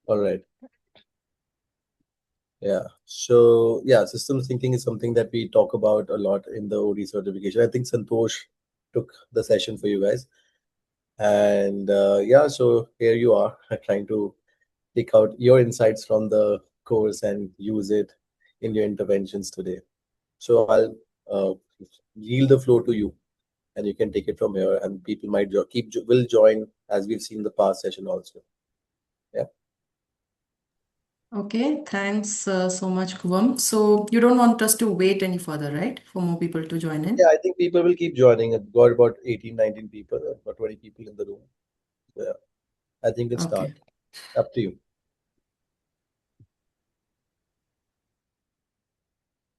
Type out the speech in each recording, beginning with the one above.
All right. Yeah. So yeah, systems thinking is something that we talk about a lot in the OD certification. I think Santosh took the session for you guys. And yeah, so here you are trying to pick out your insights from the course and use it in your interventions today. So I'll yield the floor to you, and you can take it from here. And people might will join as we've seen the past session also. Yeah. Okay, thanks so much, Kuvam. So you don't want us to wait any further, right? For more people to join Yeah, in? I think people will keep joining. I've got about 18, 19 people, about 20 people in the room. So, yeah, I think it's start. Okay. Up to you.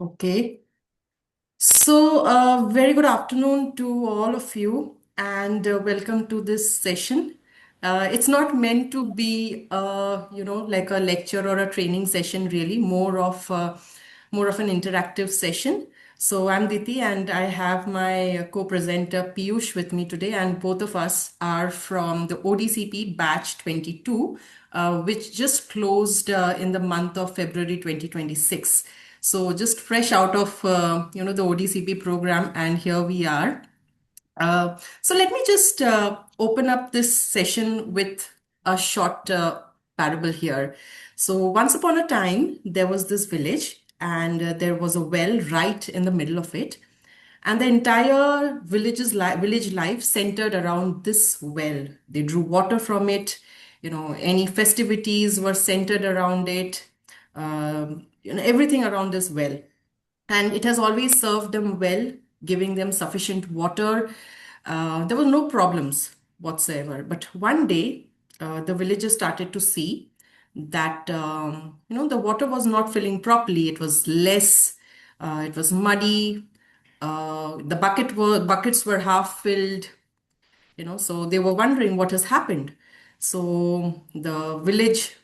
Okay. So, very good afternoon to all of you, and welcome to this session. It's not meant to be, like a lecture or a training session, really, more of an interactive session. So, I'm Diti, and I have my co-presenter Piyush with me today, and both of us are from the ODCP Batch 22, which just closed in the month of February 2026. So just fresh out of the ODCP program, and here we are. So let me just open up this session with a short parable here. So once upon a time, there was this village, and there was a well right in the middle of it, and the entire village life centered around this well. They drew water from it. Any festivities were centered around it. Everything around this well, and it has always served them well, giving them sufficient water. There were no problems whatsoever. But one day, the villagers started to see that the water was not filling properly. It was less. It was muddy. The buckets were half filled, so they were wondering what has happened. So the village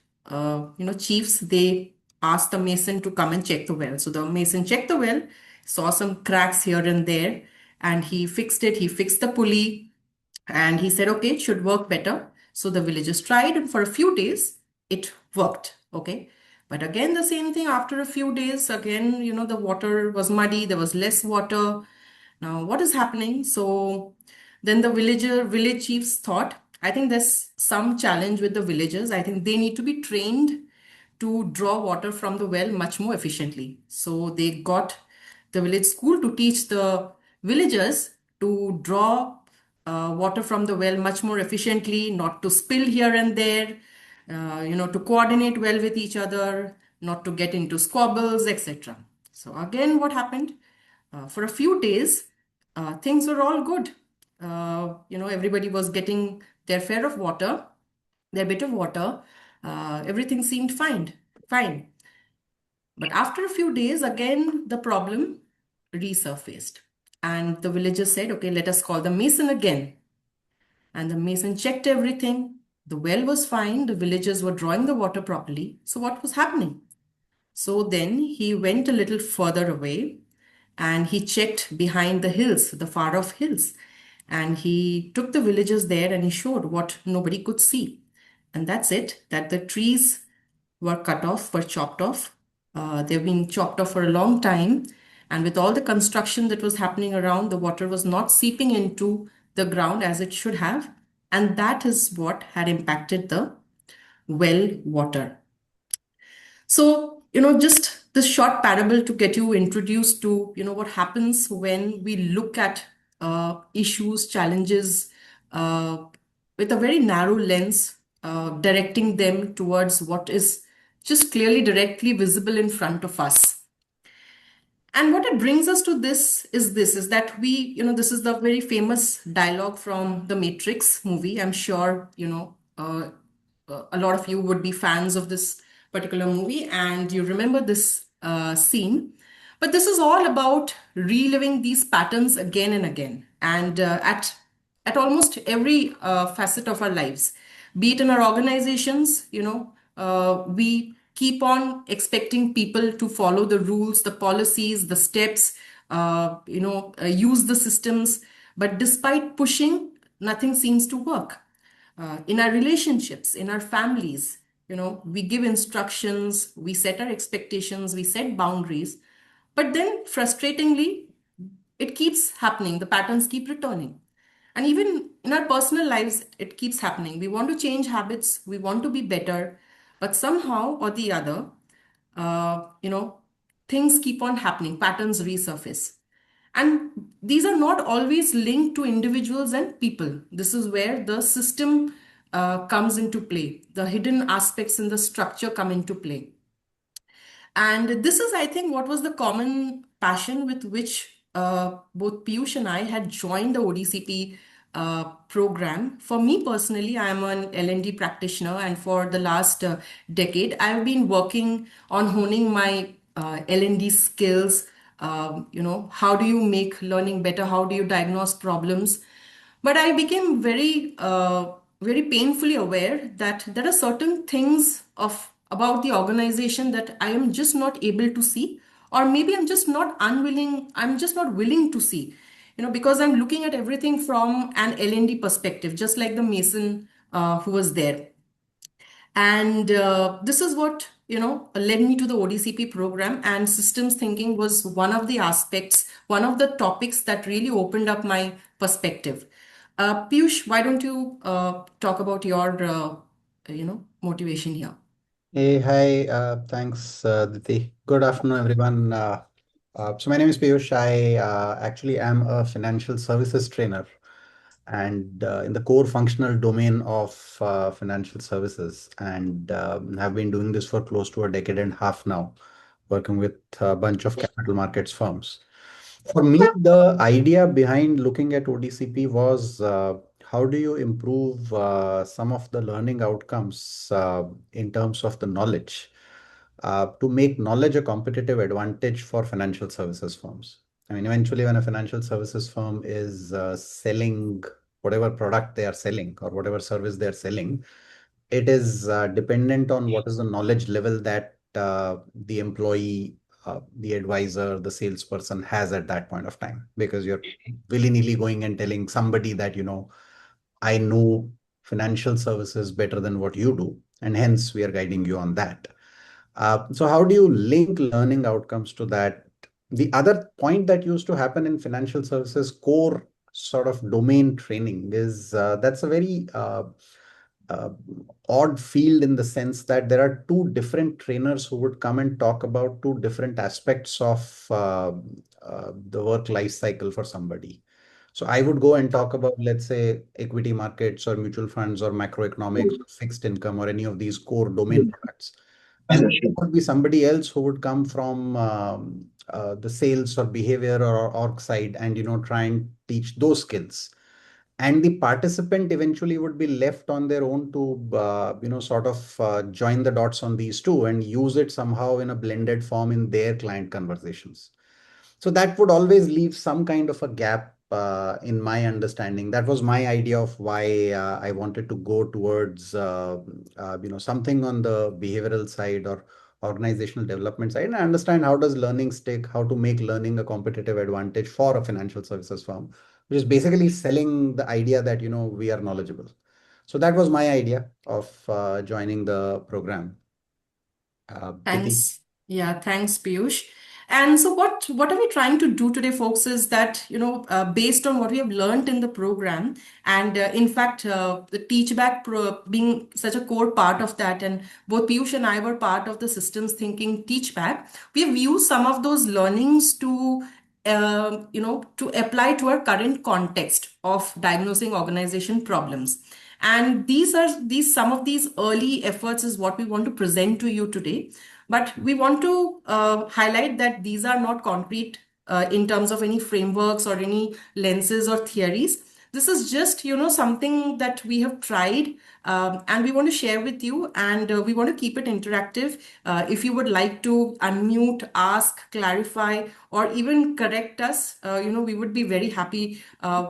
chiefs, they asked the mason to come and check the well. So the mason checked the well, saw some cracks here and there, and he fixed it. He fixed the pulley, and he said, okay, it should work better. So the villagers tried, and for a few days it worked. Okay, but again the same thing. After a few days, again, the water was muddy, there was less water. Now, what is happening? So then the village chiefs thought, I think there's some challenge with the villagers. I think they need to be trained to draw water from the well much more efficiently. So they got the village school to teach the villagers to draw water from the well much more efficiently, not to spill here and there, to coordinate well with each other, not to get into squabbles, etc. So again, what happened? For a few days, things were all good. Everybody was getting their fare of water, their bit of water. Everything seemed fine, fine. But after a few days, again, the problem resurfaced. And the villagers said, okay, let us call the mason again. And the mason checked everything. The well was fine. The villagers were drawing the water properly. So, what was happening? So then he went a little further away, and he checked behind the hills, the far off hills. And he took the villagers there and he showed what nobody could see. And that's it, that the trees were cut off, were chopped off. They've been chopped off for a long time. And with all the construction that was happening around, the water was not seeping into the ground as it should have. And that is what had impacted the well water. So, just this short parable to get you introduced to, what happens when we look at issues, challenges uh, with a very narrow lens, directing them towards what is just clearly directly visible in front of us. And what it brings us to this is that this is the very famous dialogue from the Matrix movie. I'm sure, a lot of you would be fans of this particular movie and you remember this scene. But this is all about reliving these patterns again and again. And at almost every facet of our lives, be it in our organizations, we keep on expecting people to follow the rules, the policies, the steps, use the systems. But despite pushing, nothing seems to work. In our relationships, in our families, We give instructions, we set our expectations, we set boundaries, but then frustratingly, it keeps happening. The patterns keep returning. And even in our personal lives, it keeps happening. We want to change habits, we want to be better, but somehow or the other, uh, you know, things keep on happening, patterns resurface. And these are not always linked to individuals and people. This is where the system comes into play. The hidden aspects in the structure come into play. And this is, I think, what was the common passion with which both Piyush and I had joined the ODCP program. For me personally, I am an L&D practitioner, and for the last decade, I've been working on honing my L&D skills. How do you make learning better? How do you diagnose problems? But I became very painfully aware that there are certain things of about the organization that I am just not able to see, or maybe I'm just not unwilling. I'm just not willing to see, because I'm looking at everything from an L&D perspective, just like the Mason who was there. And this is what, led me to the ODCP program. And systems thinking was one of the aspects, one of the topics that really opened up my perspective. Piyush, why don't you talk about your, motivation here? Hey, hi, thanks, Diti. Good afternoon, everyone. So my name is Piyush. I actually am a financial services trainer and in the core functional domain of financial services, and have been doing this for close to a decade and a half now, working with a bunch of capital markets firms. For me, the idea behind looking at ODCP was how do you improve some of the learning outcomes in terms of the knowledge to make knowledge a competitive advantage for financial services firms. I mean, eventually, when a financial services firm is selling whatever product they are selling or whatever service they are selling, it is dependent on what is the knowledge level that the employee, the advisor, the salesperson has at that point of time. Because you're willy-nilly going and telling somebody that, I know financial services better than what you do, and hence we are guiding you on that. So how do you link learning outcomes to that? The other point that used to happen in financial services core sort of domain training is that's a very uh, odd field in the sense that there are two different trainers who would come and talk about two different aspects of the work life cycle for somebody. So I would go and talk about, let's say, equity markets or mutual funds or macroeconomics, fixed income, or any of these core domain products. And there would be somebody else who would come from the sales or behavior or org side and, try and teach those skills. And the participant eventually would be left on their own to, sort of join the dots on these two and use it somehow in a blended form in their client conversations. So that would always leave some kind of a gap in my understanding. That was my idea of why I wanted to go towards, something on the behavioral side or organizational development side, and understand how does learning stick, how to make learning a competitive advantage for a financial services firm, which is basically selling the idea that, we are knowledgeable. So that was my idea of joining the program. Diti? Thanks. Yeah, thanks, Piyush. And so what are we trying to do today, folks, is that, based on what we have learned in the program, and in fact, the Teach Back being such a core part of that, and both Piyush and I were part of the systems thinking Teach Back, we have used some of those learnings to apply to our current context of diagnosing organization problems. And these some of these early efforts is what we want to present to you today. But we want to highlight that these are not concrete in terms of any frameworks or any lenses or theories. This is just, something that we have tried, and we want to share with you, and we want to keep it interactive. If you would like to unmute, ask, clarify, or even correct us, we would be very happy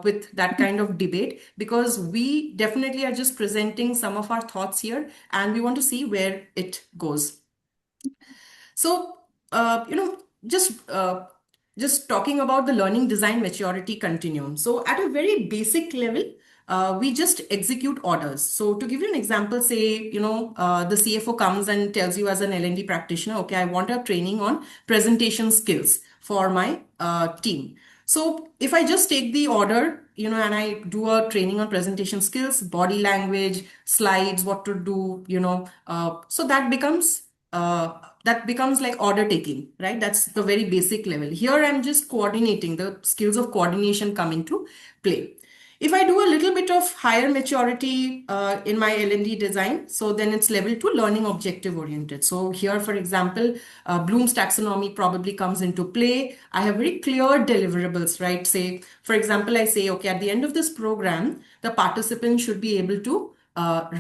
with that kind of debate, because we definitely are just presenting some of our thoughts here, and we want to see where it goes. So, just talking about the learning design maturity continuum. So, at a very basic level, we just execute orders. So to give you an example, say, the CFO comes and tells you as an L&D practitioner, okay, I want a training on presentation skills for my team. So if I just take the order, and I do a training on presentation skills, body language, slides, what to do, so that becomes like order taking, right? That's the very basic level. Here I'm just coordinating. The skills of coordination come into play. If I do a little bit of higher maturity in my L&D design, so then it's level 2 learning objective oriented. So here, for example, Bloom's taxonomy probably comes into play. I have very clear deliverables, right? Say, for example, I say, okay, at the end of this program, the participant should be able to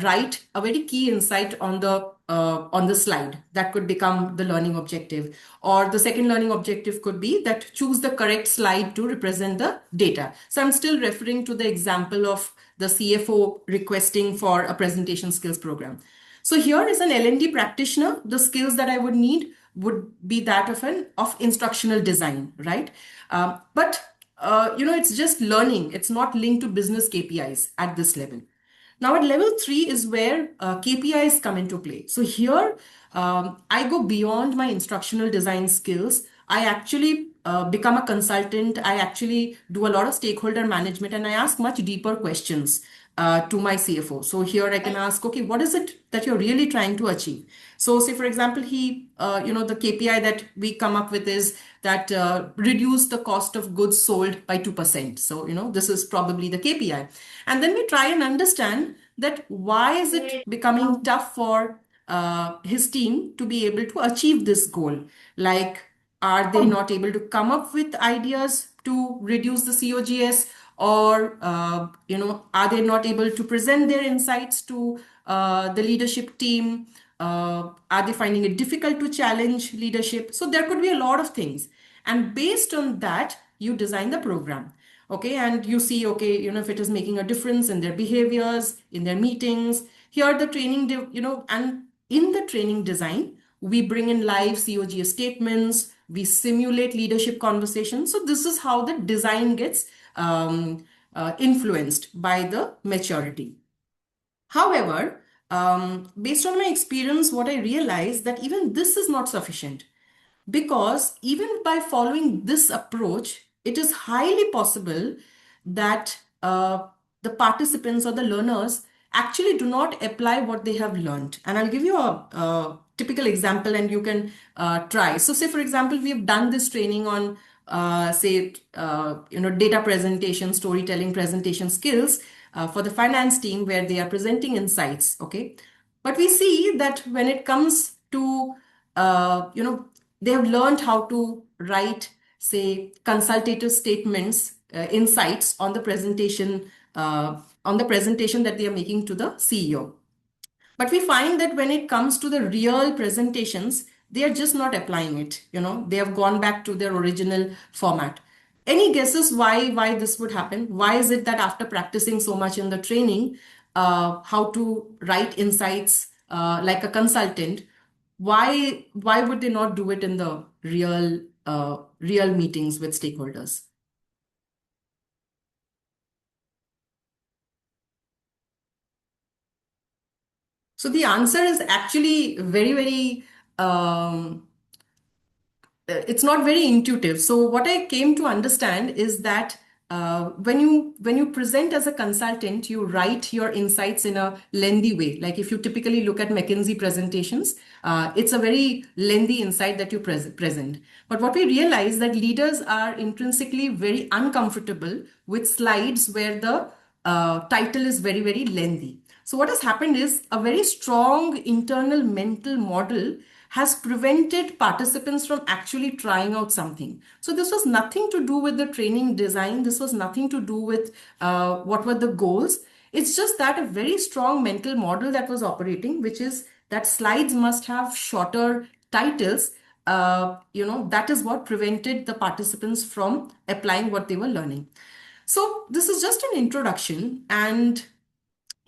write a very key insight on the slide. That could become the learning objective. Or the second learning objective could be that choose the correct slide to represent the data. So I'm still referring to the example of the CFO requesting for a presentation skills program. So here is an L&D practitioner. The skills that I would need would be that of instructional design, right? But it's just learning. It's not linked to business KPIs at this level. Now at level 3 is where KPIs come into play. So here I go beyond my instructional design skills. I actually become a consultant. I actually do a lot of stakeholder management and I ask much deeper questions to my CFO. So here I can ask, okay, what is it that you're really trying to achieve? So say, for example, the KPI that we come up with is that reduce the cost of goods sold by 2%. So, this is probably the KPI. And then we try and understand that why is it becoming tough for his team to be able to achieve this goal? Like, are they not able to come up with ideas to reduce the COGS? Or, are they not able to present their insights to the leadership team? Are they finding it difficult to challenge leadership? So there could be a lot of things. And based on that, you design the program. Okay, and you see, okay, if it is making a difference in their behaviors, in their meetings. Here, the training, and in the training design, we bring in live COGS statements, we simulate leadership conversations. So this is how the design gets influenced by the maturity. However, based on my experience, what I realized that even this is not sufficient, because even by following this approach, it is highly possible that the participants or the learners actually do not apply what they have learned. And I'll give you a typical example and you can try. So say, for example, we have done this training on data presentation, storytelling, presentation skills for the finance team where they are presenting insights. Okay. But we see that when it comes to, they have learned how to write, say, consultative statements, insights on the presentation that they are making to the CEO. But we find that when it comes to the real presentations, they are just not applying it. They have gone back to their original format. Any guesses why this would happen? Why is it that after practicing so much in the training, how to write insights like a consultant, why would they not do it in the real meetings with stakeholders? So the answer is actually very, very it's not very intuitive. So what I came to understand is that when you present as a consultant, you write your insights in a lengthy way. Like if you typically look at McKinsey presentations, it's a very lengthy insight that you present. But what we realize that leaders are intrinsically very uncomfortable with slides where the title is very, very lengthy. So what has happened is a very strong internal mental model has prevented participants from actually trying out something. So this was nothing to do with the training design. This was nothing to do with what were the goals. It's just that a very strong mental model that was operating, which is that slides must have shorter titles. That is what prevented the participants from applying what they were learning. So this is just an introduction, and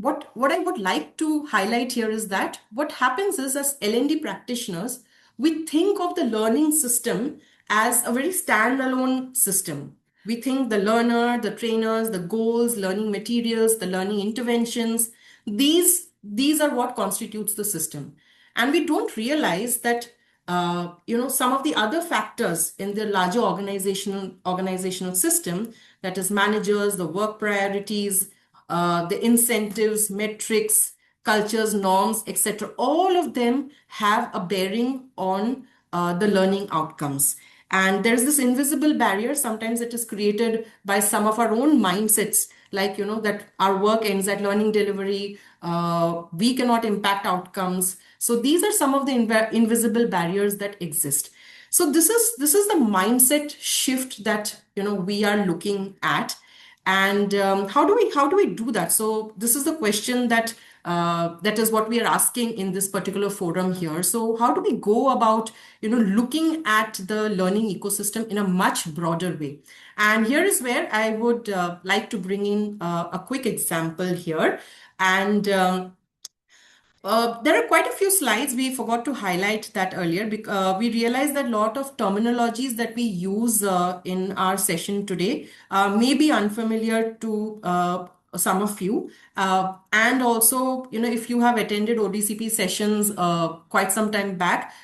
what I would like to highlight here is that what happens is, as L&D practitioners, we think of the learning system as a very standalone system. We think the learner, the trainers, the goals, learning materials, the learning interventions, these are what constitutes the system. And we don't realize that some of the other factors in the larger organizational system, that is managers, the work priorities, the incentives, metrics, cultures, norms, etc. All of them have a bearing on the learning outcomes. And there's this invisible barrier. Sometimes it is created by some of our own mindsets, like, that our work ends at learning delivery, we cannot impact outcomes. So these are some of the invisible barriers that exist. So this is the mindset shift that we are looking at. And how do we do that? So this is the question that is what we are asking in this particular forum here. So how do we go about looking at the learning ecosystem in a much broader way? And here is where I would like to bring in a quick example here. And there are quite a few slides. We forgot to highlight that earlier because we realized that a lot of terminologies that we use in our session today may be unfamiliar to some of you. And also, if you have attended ODCP sessions quite some time back,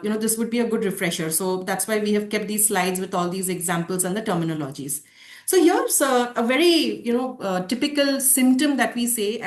this would be a good refresher. So that's why we have kept these slides with all these examples and the terminologies. So here's a very typical symptom that we see,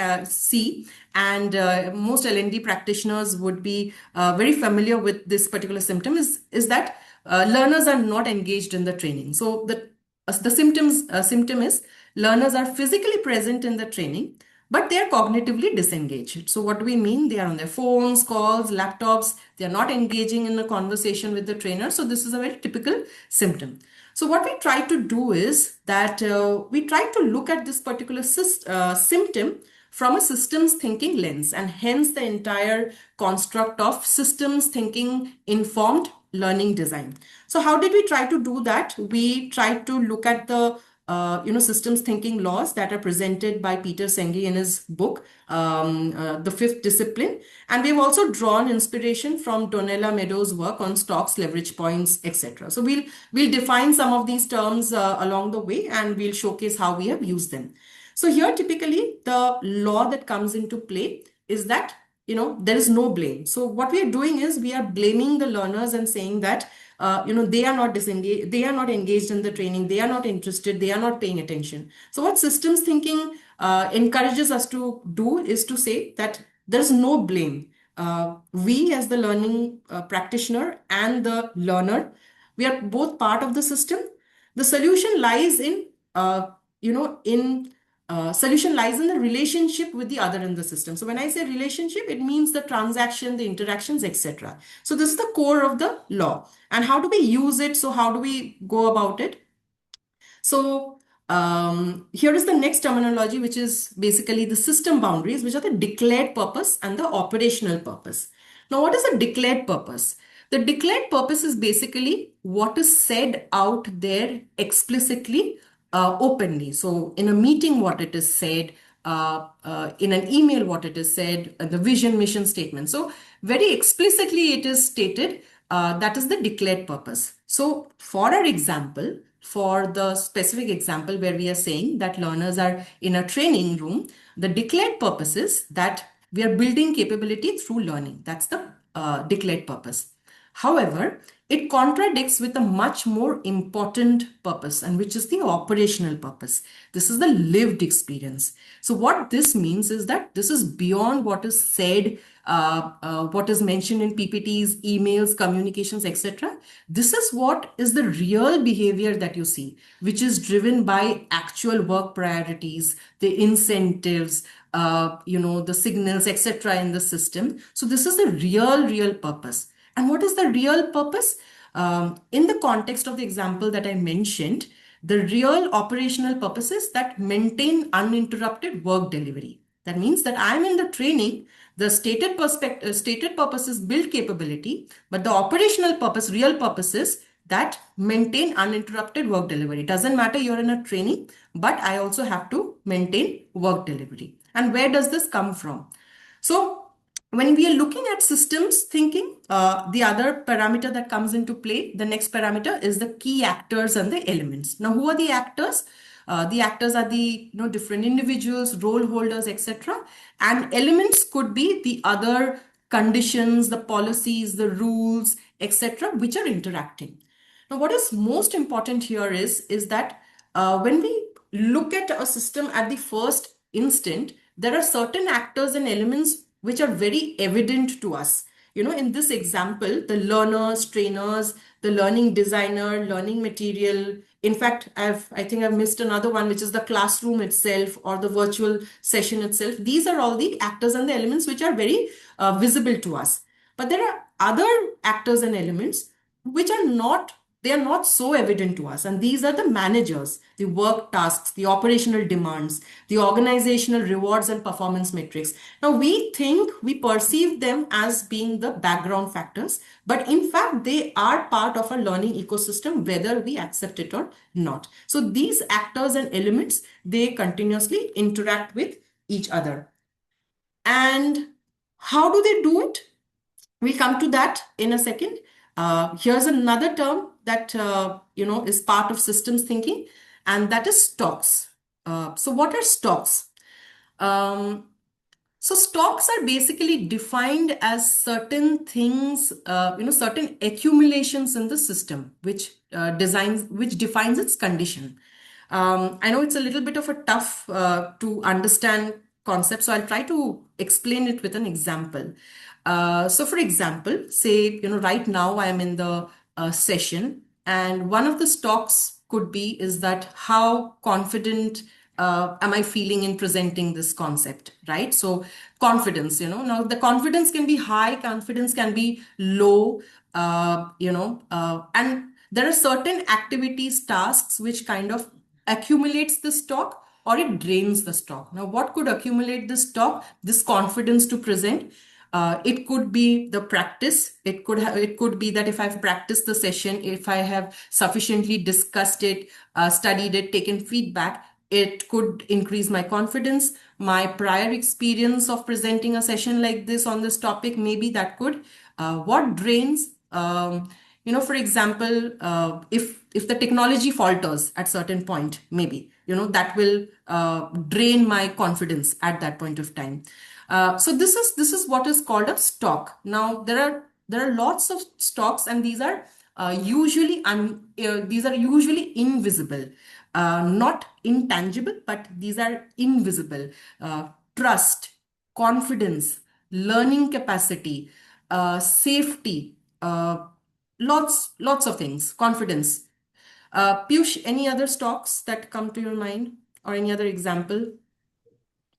and most L&D practitioners would be very familiar with this particular symptom. Is that learners are not engaged in the training. So the symptom is learners are physically present in the training, but they are cognitively disengaged. So what do we mean? They are on their phones, calls, laptops. They are not engaging in a conversation with the trainer. So this is a very typical symptom. So what we try to do is that we try to look at this particular symptom from a systems thinking lens, and hence the entire construct of systems thinking informed learning design. So how did we try to do that? We tried to look at the systems thinking laws that are presented by Peter Senge in his book, The Fifth Discipline. And we've also drawn inspiration from Donella Meadows' work on stocks, leverage points, etc. So we'll define some of these terms along the way, and we'll showcase how we have used them. So here, typically, the law that comes into play is that there is no blame. So what we are doing is we are blaming the learners and saying that they are not disengaged, they are not engaged in the training, they are not interested, they are not paying attention. So what systems thinking encourages us to do is to say that there's no blame. We as the learning practitioner and the learner, we are both part of the system. The solution lies in solution lies in the relationship with the other in the system. So when I say relationship, it means the transaction, the interactions, etc. So this is the core of the law. And how do we use it? So how do we go about it? So here is the next terminology, which is basically the system boundaries, which are the declared purpose and the operational purpose. Now, what is a declared purpose? The declared purpose is basically what is said out there explicitly, openly. So in a meeting, what it is said, in an email, what it is said, the vision, mission statement. So very explicitly it is stated, that is the declared purpose. So for our example, for the specific example where we are saying that learners are in a training room, the declared purpose is that we are building capability through learning. That's the declared purpose. However, it contradicts with a much more important purpose, and which is the operational purpose. This is the lived experience. So what this means is that this is beyond what is said, what is mentioned in PPTs, emails, communications, etc. This is what is the real behavior that you see, which is driven by actual work priorities, the incentives, the signals, etc. in the system. So this is the real purpose. And what is the real purpose? In the context of the example that I mentioned, the real operational purpose is that maintain uninterrupted work delivery. That means that I'm in the training, the stated purpose is build capability, but the operational purpose, real purpose is that maintain uninterrupted work delivery. It doesn't matter you're in a training, but I also have to maintain work delivery. And where does this come from? So when we are looking at systems thinking, the other parameter that comes into play, the next parameter is the key actors and the elements. Now, who are the actors? The actors are the different individuals, role holders, etc. And elements could be the other conditions, the policies, the rules, etc., which are interacting. Now, what is most important here is that when we look at a system at the first instant, there are certain actors and elements which are very evident to us. In this example, the learners, trainers, the learning designer, learning material. In fact, I think I've missed another one, which is the classroom itself or the virtual session itself. These are all the actors and the elements which are very visible to us. But there are other actors and elements which are not, they are not so evident to us, and these are the managers, the work tasks, the operational demands, the organizational rewards and performance metrics. Now we perceive them as being the background factors, but in fact they are part of a learning ecosystem whether we accept it or not. So these actors and elements, they continuously interact with each other. And how do they do it? We'll come to that in a second. Here's another term that is part of systems thinking, and that is stocks. So what are stocks? Um, so stocks are basically defined as certain things, certain accumulations in the system, which defines its condition. I know it's a little bit of a tough to understand concept, so I'll try to explain it with an example. So, for example, say right now I am in the session, and one of the stocks could be is that how confident am I feeling in presenting this concept, right? So confidence, now the confidence can be high, confidence can be low, and there are certain activities, tasks, which kind of accumulates the stock or it drains the stock. Now, what could accumulate this stock, this confidence to present? It could be the practice. It could be that if I've practiced the session, if I have sufficiently discussed it, studied it, taken feedback, it could increase my confidence. My prior experience of presenting a session like this on this topic, maybe that could. What drains? For example, if the technology falters at certain point, maybe that will drain my confidence at that point of time. So this is what is called a stock. Now there are lots of stocks, and these are usually invisible, not intangible, but these are invisible. Trust, confidence, learning capacity, safety, lots of things, confidence. Piyush, any other stocks that come to your mind or any other example?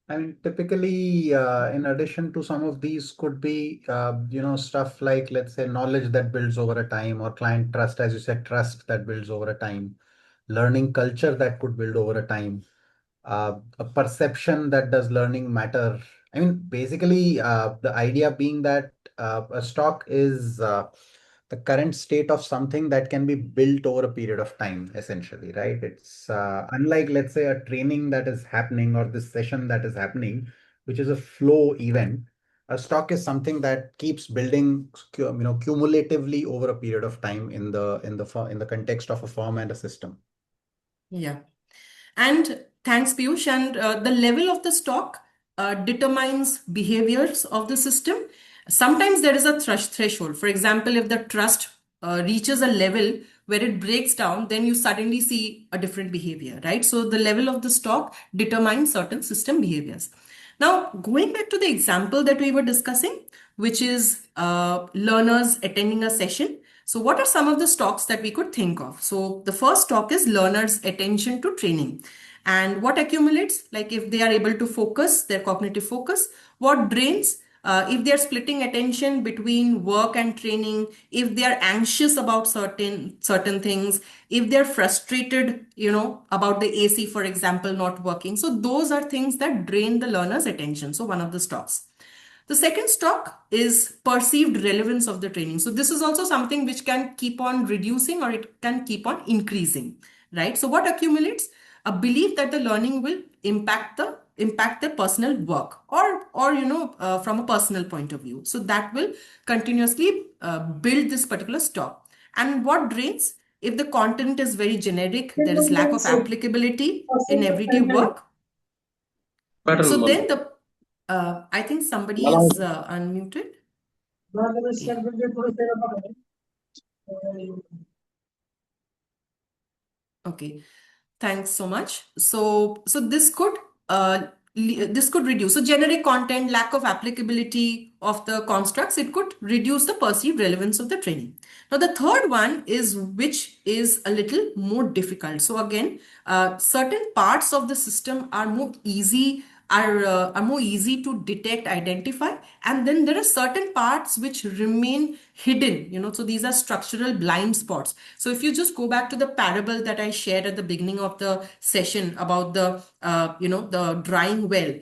I mean, typically, in addition to some of these could be, stuff like, let's say, knowledge that builds over a time, or client trust, as you said, trust that builds over a time, learning culture that could build over a time, a perception that does learning matter. I mean, basically, the idea being that a stock is the current state of something that can be built over a period of time, essentially, right? It's unlike, let's say, a training that is happening or this session that is happening, which is a flow event. A stock is something that keeps building, cumulatively over a period of time in the context of a firm and a system. Yeah. And thanks, Piyush. And the level of the stock determines behaviors of the system. Sometimes there is a threshold. For example, if the trust reaches a level where it breaks down, then you suddenly see a different behavior, right? So the level of the stock determines certain system behaviors. Now, going back to the example that we were discussing, which is learners attending a session. So what are some of the stocks that we could think of? So the first stock is learners' attention to training. And what accumulates? Like if they are able to focus, their cognitive focus. What drains? If they are splitting attention between work and training, if they are anxious about certain things, if they're frustrated, about the AC, for example, not working. So those are things that drain the learner's attention. So one of the stocks. The second stock is perceived relevance of the training. So this is also something which can keep on reducing or it can keep on increasing, right? So what accumulates? A belief that the learning will impact the impact their personal work, or from a personal point of view. So that will continuously build this particular stock. And what drains? If the content is very generic, there is lack of applicability in everyday work. So then I think somebody is unmuted. Okay. Okay. Thanks so much. So this could reduce. So generic content, lack of applicability of the constructs, it could reduce the perceived relevance of the training. Now the third one is, which is a little more difficult. So again, certain parts of the system are more easy to detect, identify, and then there are certain parts which remain hidden. So these are structural blind spots. So if you just go back to the parable that I shared at the beginning of the session about the drying well,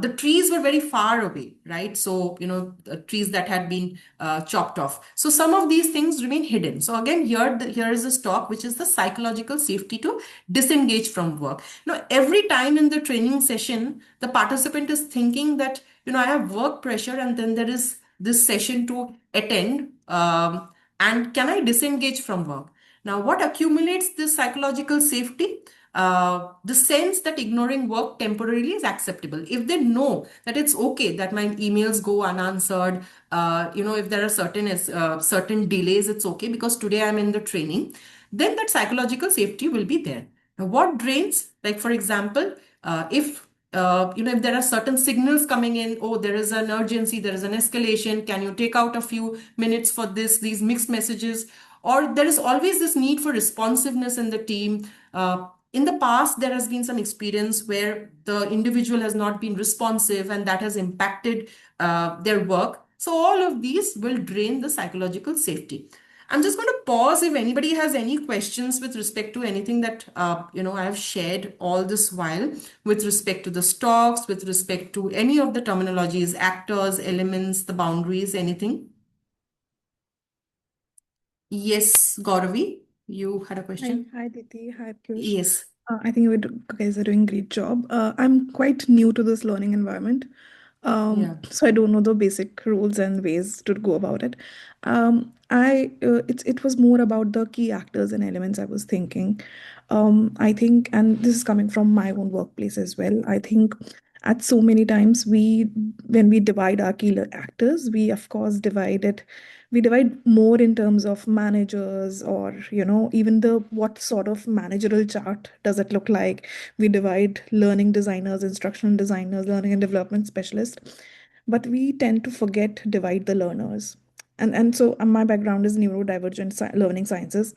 the trees were very far away, right? So the trees that had been chopped off. So some of these things remain hidden. So again, here is a stock, which is the psychological safety to disengage from work. Every time in the training session, the participant is thinking that I have work pressure, and then there is this session to attend, and can I disengage from work? Now, what accumulates this psychological safety? The sense that ignoring work temporarily is acceptable. If they know that it's okay that my emails go unanswered, if there are certain delays, it's okay because today I'm in the training, then that psychological safety will be there. Now, what drains? Like for example, if there are certain signals coming in, oh, there is an urgency, there is an escalation, can you take out a few minutes for these mixed messages? Or there is always this need for responsiveness in the team. In the past, there has been some experience where the individual has not been responsive, and that has impacted their work. So all of these will drain the psychological safety. I'm just going to pause if anybody has any questions with respect to anything that I have shared all this while, with respect to the stocks, with respect to any of the terminologies, actors, elements, the boundaries, anything. Yes, Gauravi, you had a question. Hi, Diti. Hi, Piyush. Yes. I think you guys are doing a great job. I'm quite new to this learning environment, Yeah. so I don't know the basic rules and ways to go about it. It was more about the key actors and elements I was thinking. I think, and this is coming from my own workplace as well. I think at so many times when we divide our key actors, we of course divide more in terms of managers, or even the what sort of managerial chart does it look like. We divide learning designers, instructional designers, learning and development specialists, but we tend to forget divide the learners. And so my background is neurodivergent learning sciences,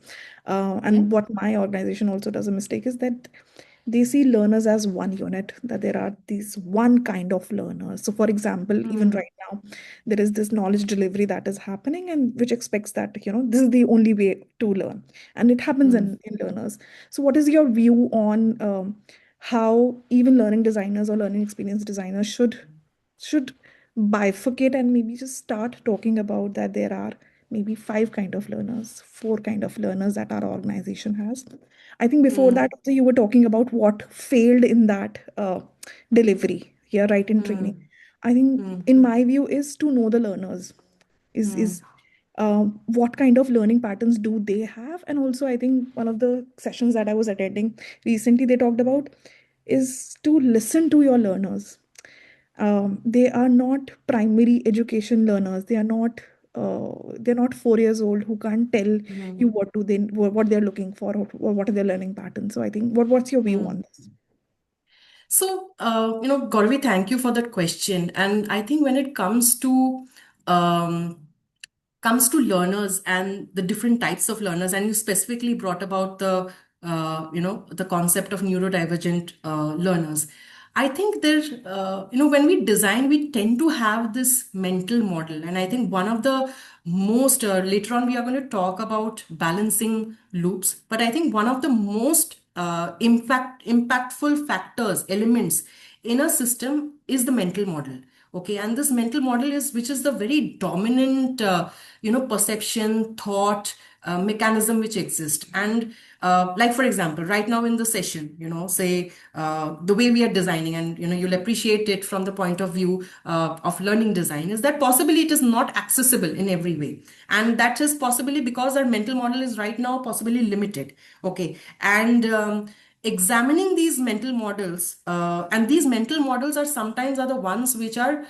Yeah. and what my organization also does a mistake is that they see learners as one unit, that there are these one kind of learners. So for example, even Mm, right now, there is this knowledge delivery that is happening, and which expects that this is the only way to learn, and it happens mm, in learners. So what is your view on how even learning designers or learning experience designers should bifurcate and maybe just start talking about that there are maybe five kind of learners, four kind of learners that our organization has? I think before mm, that also you were talking about what failed in that delivery here, right, in training. mm, I think mm, in my view is to know the learners, is mm, what kind of learning patterns do they have. And also I think one of the sessions that I was attending recently, they talked about is to listen to your learners. They are not primary education learners. They're not 4 years old who can't tell you mm, what they're looking for, or what are their learning patterns. So I think what's your view mm. on this? So, Gauravi, thank you for that question. And I think when it um, comes to learners and the different types of learners, and you specifically brought about the concept of neurodivergent learners. I think there, when we design, we tend to have this mental model. And I think one of the most, later on, we are going to talk about balancing loops. But I think one of the most impactful factors, elements in a system is the mental model. Okay, and this mental model is which is the very dominant perception, thought, mechanism which exists. And like for example, right now in the session, say the way we are designing, and you'll appreciate it from the point of view of learning design, is that possibly it is not accessible in every way, and that is possibly because our mental model is right now possibly limited. Okay, and examining these mental models, and these mental models are sometimes are the ones which are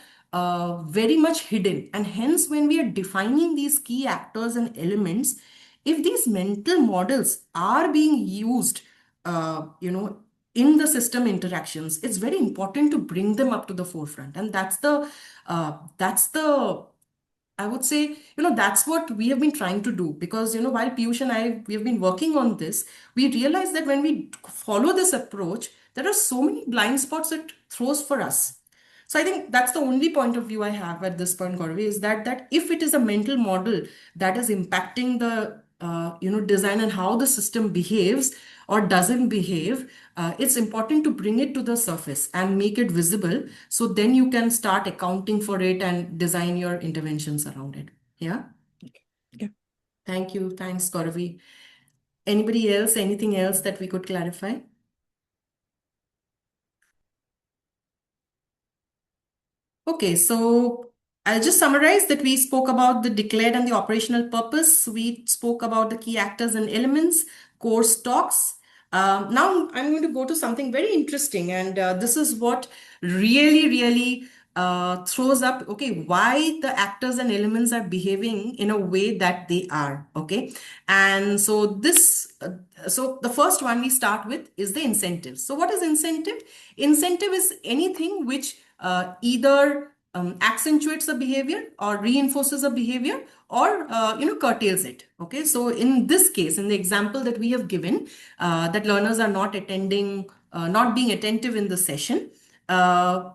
very much hidden, and hence when we are defining these key actors and elements, if these mental models are being used in the system interactions, it's very important to bring them up to the forefront. And that's the I would say, that's what we have been trying to do, because, while Piyush and we have been working on this, we realized that when we follow this approach, there are so many blind spots it throws for us. So I think that's the only point of view I have at this point, Gauravi, is that if it is a mental model that is impacting the design and how the system behaves or doesn't behave, it's important to bring it to the surface and make it visible. So then you can start accounting for it and design your interventions around it. Yeah. Yeah. Thank you. Thanks, Gauravi. Anybody else? Anything else that we could clarify? Okay, so I'll just summarize that we spoke about the declared and the operational purpose. We spoke about the key actors and elements, course talks. Now I'm going to go to something very interesting, and this is what really throws up, okay, why the actors and elements are behaving in a way that they are, okay? And so so the first one we start with is the incentive. So what is incentive? Incentive is anything which either accentuates a behavior or reinforces a behavior, or curtails it. Okay, so in this case, in the example that we have given, that learners are not attending, not being attentive in the session, why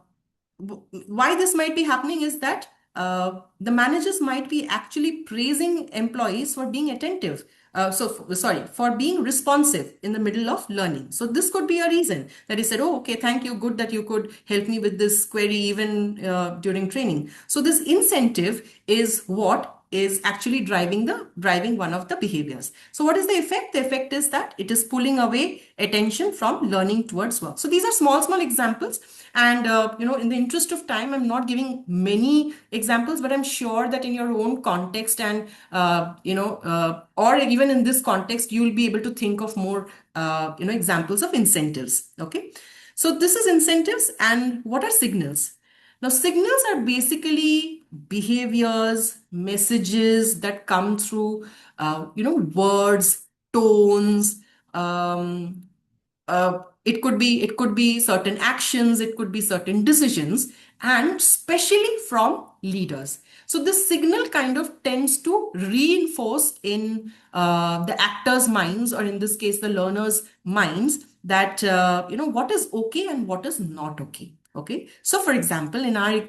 this might be happening is that the managers might be actually praising employees for being attentive. Sorry, for being responsive in the middle of learning. So this could be a reason that he said, oh, okay, thank you, good that you could help me with this query even during training. So this incentive is what is actually driving one of the behaviors. So what is the effect? The effect is that it is pulling away attention from learning towards work. So these are small examples, and in the interest of time, I'm not giving many examples, but I'm sure that in your own context and or even in this context, you will be able to think of more examples of incentives. Okay, so this is incentives. And what are signals? Now, signals are basically behaviors, messages that come through, words, tones. It could be certain actions, it could be certain decisions, and especially from leaders. So this signal kind of tends to reinforce in the actors' minds, or in this case, the learners' minds, that what is okay and what is not okay. Okay, so for example, in our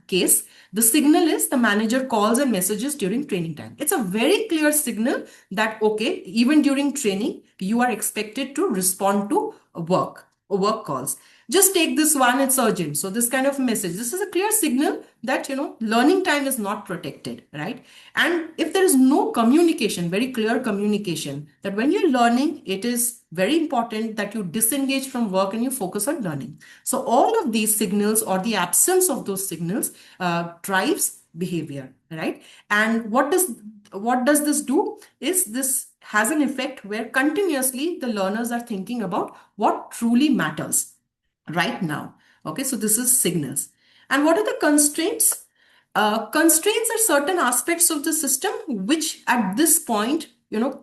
case, the signal is the manager calls and messages during training time. It's a very clear signal that, okay, even during training, you are expected to respond to work calls. Just take this one, it's urgent. So this kind of message, this is a clear signal that, learning time is not protected, right? And if there is no communication, very clear communication, that when you're learning, it is very important that you disengage from work and you focus on learning. So all of these signals, or the absence of those signals, drives behavior, right? And what does this do is this has an effect where continuously the learners are thinking about what truly matters right now. Okay, so this is signals. And what are the constraints? Constraints are certain aspects of the system which at this point,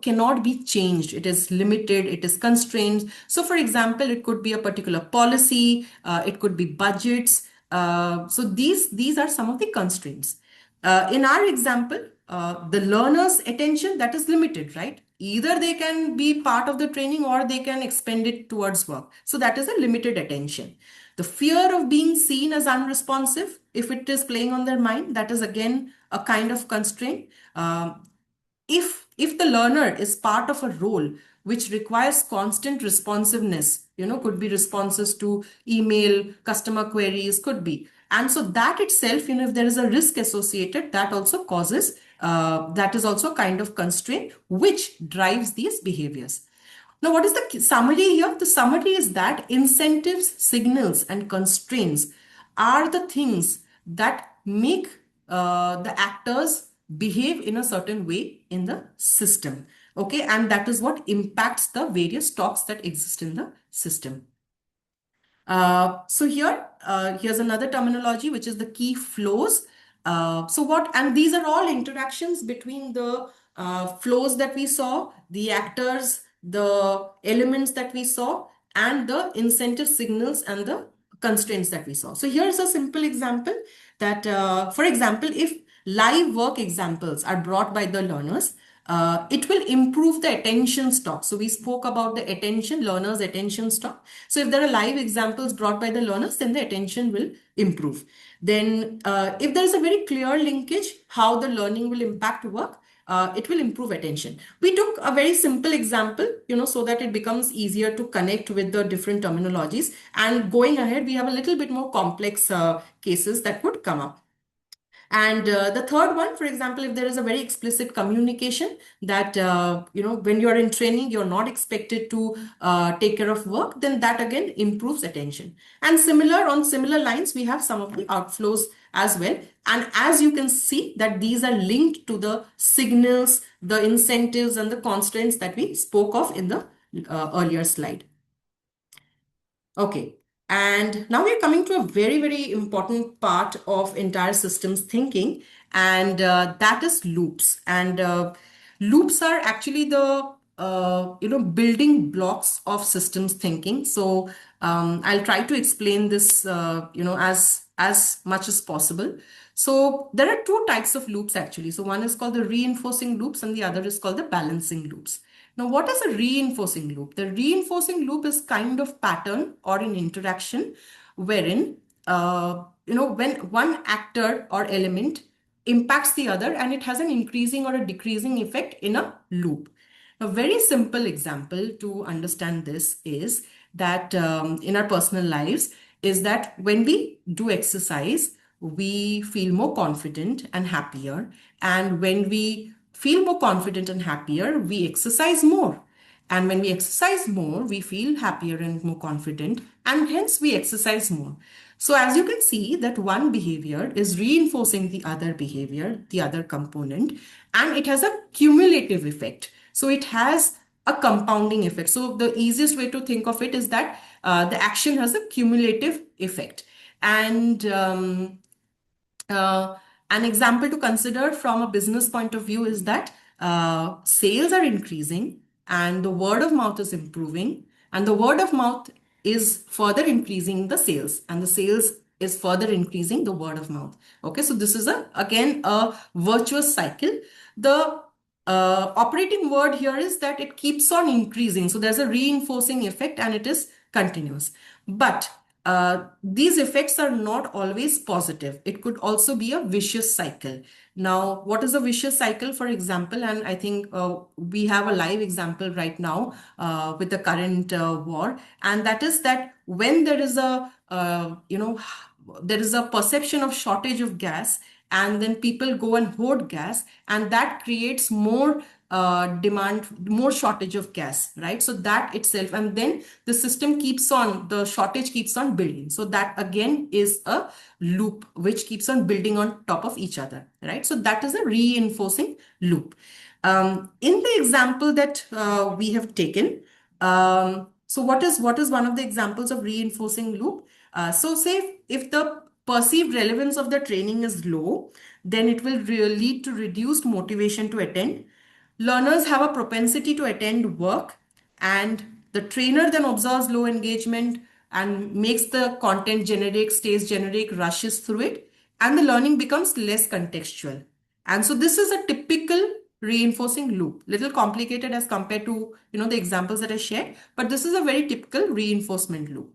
cannot be changed. It is limited, it is constrained. So for example, it could be a particular policy, it could be budgets. So these are some of the constraints. In our example, the learner's attention, that is limited, right? Either they can be part of the training or they can expend it towards work. So that is a limited attention. The fear of being seen as unresponsive, if it is playing on their mind, that is again a kind of constraint. If the learner is part of a role which requires constant responsiveness, could be responses to email, customer queries, could be, And so that itself, if there is a risk associated, that also causes, that is also kind of constraint which drives these behaviors. Now, what is the summary here? The summary is that incentives, signals, and constraints are the things that make the actors behave in a certain way in the system. Okay, and that is what impacts the various talks that exist in the system. So here's another terminology, which is the key flows. And these are all interactions between the flows that we saw, the actors, the elements that we saw, and the incentive signals and the constraints that we saw. So here's a simple example that, for example, if live work examples are brought by the learners, it will improve the attention stock. So we spoke about the learners' attention stock. So if there are live examples brought by the learners, then the attention will improve. Then if there is a very clear linkage, how the learning will impact work, it will improve attention. We took a very simple example, so that it becomes easier to connect with the different terminologies. And going ahead, we have a little bit more complex cases that would come up. And the third one, for example, if there is a very explicit communication that, when you are in training, you're not expected to take care of work, then that again improves attention. And on similar lines, we have some of the outflows as well. And as you can see that these are linked to the signals, the incentives, and the constraints that we spoke of in the earlier slide. Okay, and now we're coming to a very, very important part of entire systems thinking, and that is loops. And loops are actually the building blocks of systems thinking. So I'll try to explain this as much as possible. So there are two types of loops actually. So one is called the reinforcing loops, and the other is called the balancing loops. Now, what is a reinforcing loop? The reinforcing loop is kind of pattern or an interaction wherein, when one actor or element impacts the other and it has an increasing or a decreasing effect in a loop. A very simple example to understand this is that in our personal lives is that when we do exercise, we feel more confident and happier. And when we feel more confident and happier, we exercise more. And when we exercise more, we feel happier and more confident, and hence we exercise more. So as you can see that one behavior is reinforcing the other behavior, the other component, and it has a cumulative effect. So it has a compounding effect. So the easiest way to think of it is that the action has a cumulative effect. And an example to consider from a business point of view is that sales are increasing and the word of mouth is improving, and the word of mouth is further increasing the sales, and the sales is further increasing the word of mouth. Okay, so this is again a virtuous cycle. The operating word here is that it keeps on increasing. So there's a reinforcing effect and it is continuous. But these effects are not always positive. It could also be a vicious cycle. Now, what is a vicious cycle, for example? And I think we have a live example right now with the current war. And that is that when there is there is a perception of shortage of gas, and then people go and hoard gas, and that creates more demand, more shortage of gas, right? So that itself, and then the shortage keeps on building. So that again is a loop which keeps on building on top of each other, right? So that is a reinforcing loop. In the example that we have taken, so what is one of the examples of reinforcing loop? So say if the perceived relevance of the training is low, then it will lead to reduced motivation to attend. Learners have a propensity to attend work, and the trainer then observes low engagement and makes the content generic, stays generic, rushes through it, and the learning becomes less contextual. And so this is a typical reinforcing loop, little complicated as compared to the examples that I shared, but this is a very typical reinforcement loop.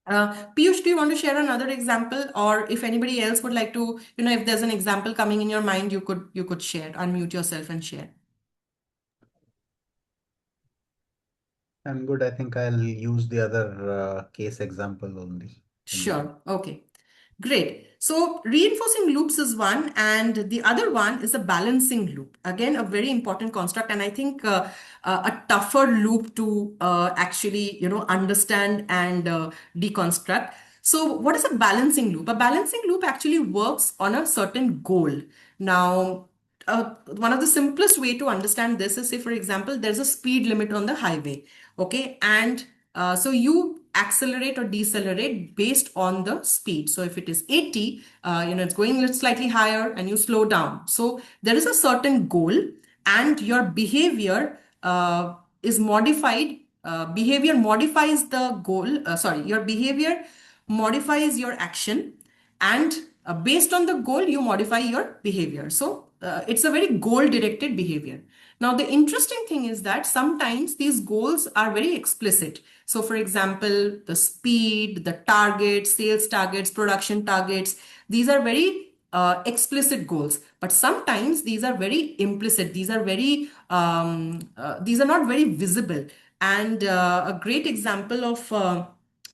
Piyush, do you want to share another example, or if anybody else would like to, if there's an example coming in your mind, you could share, unmute yourself and share. I'm good. I think I'll use the other case example only. Sure. Okay. Great. So reinforcing loops is one, and the other one is a balancing loop. Again, a very important construct, and I think a tougher loop to actually, understand and deconstruct. So what is a balancing loop? A balancing loop actually works on a certain goal. Now, one of the simplest way to understand this is, say, for example, there's a speed limit on the highway, okay, and so you accelerate or decelerate based on the speed. So if it is 80, it's going slightly higher, and you slow down. So there is a certain goal, and your behavior is modified. Behavior modifies the goal. Sorry, your behavior modifies your action, and based on the goal you modify your behavior. So it's a very goal directed behavior. Now the interesting thing is that sometimes these goals are very explicit. So for example, the speed, the targets, sales targets, production targets, these are very explicit goals, but sometimes these are very implicit. These are these are not very visible. And a great example of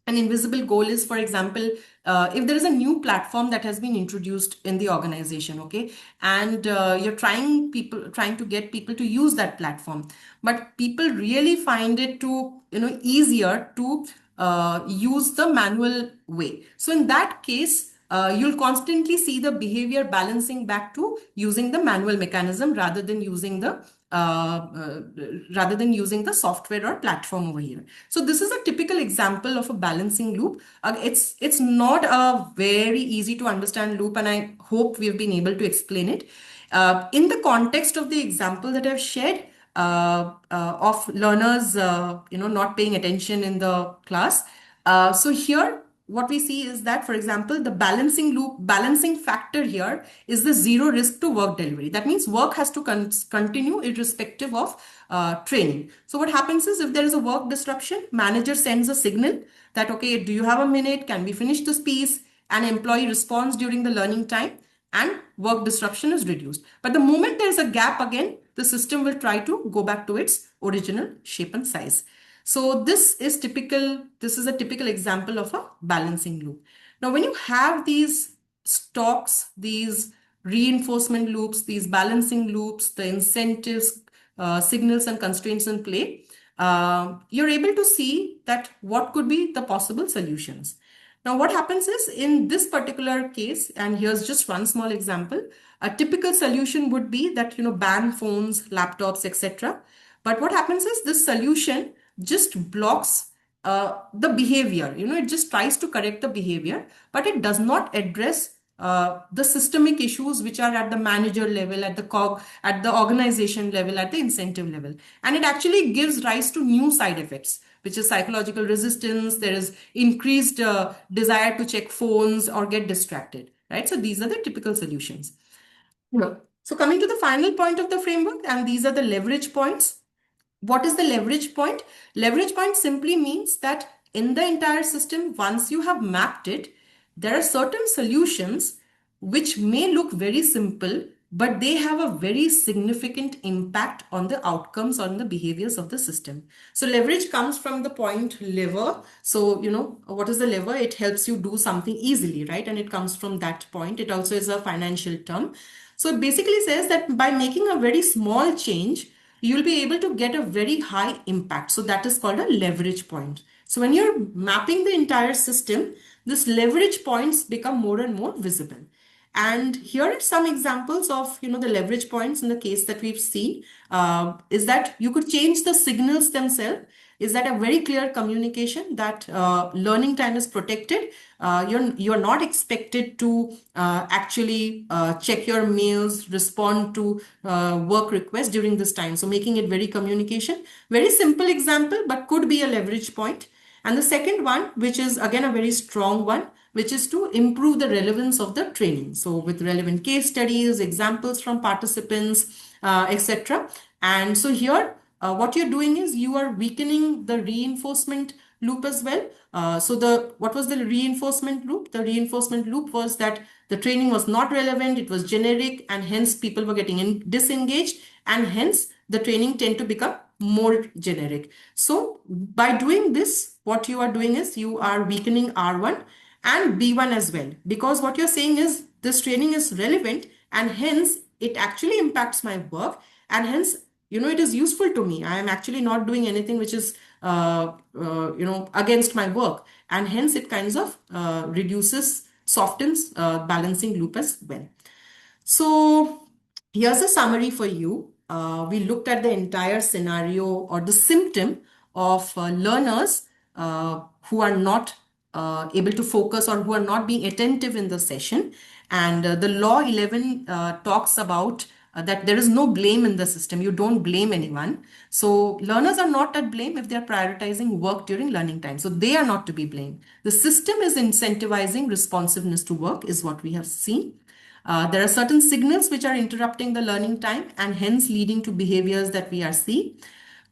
an invisible goal is, for example, if there is a new platform that has been introduced in the organization, okay, and you're trying to get people to use that platform, but people really find it to, easier to use the manual way. So in that case, you'll constantly see the behavior balancing back to using the manual mechanism rather than using the software or platform over here. So this is a typical example of a balancing loop. It's not a very easy to understand loop, and I hope we've been able to explain it. In the context of the example that I've shared, of learners, not paying attention in the class. So here, what we see is that, for example, the balancing factor here is the zero risk to work delivery. That means work has to continue irrespective of training. So what happens is, if there is a work disruption, manager sends a signal that, okay, do you have a minute? Can we finish this piece? An employee responds during the learning time, and work disruption is reduced. But the moment there's a gap again, the system will try to go back to its original shape and size. So this is a typical example of a balancing loop. Now, when you have these stocks, these reinforcement loops, these balancing loops, the incentives, signals and constraints in play, you're able to see that what could be the possible solutions. Now, what happens is, in this particular case, and here's just one small example, a typical solution would be that, ban phones, laptops, etc. But what happens is, this solution just blocks the behavior. It just tries to correct the behavior, but it does not address the systemic issues which are at the manager level, at the organization level, at the incentive level. And it actually gives rise to new side effects, which is psychological resistance. There is increased desire to check phones or get distracted, right? So these are the typical solutions. So coming to the final point of the framework, and these are the leverage points. What is the leverage point? Leverage point simply means that in the entire system, once you have mapped it, there are certain solutions which may look very simple, but they have a very significant impact on the outcomes, on the behaviors of the system. So leverage comes from the point lever. So, what is the lever? It helps you do something easily, right? And it comes from that point. It also is a financial term. So it basically says that by making a very small change, you'll be able to get a very high impact. So that is called a leverage point. So when you're mapping the entire system, this leverage points become more and more visible. And here are some examples of, the leverage points in the case that we've seen, is that you could change the signals themselves. Is that a very clear communication that learning time is protected? You're not expected to actually check your mails, respond to work requests during this time. So making it very communication, very simple example, but could be a leverage point. And the second one, which is again a very strong one, which is to improve the relevance of the training. So with relevant case studies, examples from participants, etc. And so here, what you're doing is you are weakening the reinforcement loop as well. What was the reinforcement loop? The reinforcement loop was that the training was not relevant, it was generic, and hence people were getting disengaged, and hence the training tend to become more generic. So by doing this, what you are doing is you are weakening R1, and B1 as well. Because what you're saying is this training is relevant and hence it actually impacts my work, and hence, it is useful to me. I am actually not doing anything which is, against my work. And hence it kinds of softens balancing loop as well. So here's a summary for you. We looked at the entire scenario or the symptom of learners who are not able to focus or who are not being attentive in the session. And the law 11 talks about that there is no blame in the system. You don't blame anyone. So learners are not at blame if they are prioritizing work during learning time. So they are not to be blamed. The system is incentivizing responsiveness to work, is what we have seen. There are certain signals which are interrupting the learning time and hence leading to behaviors that we are seeing.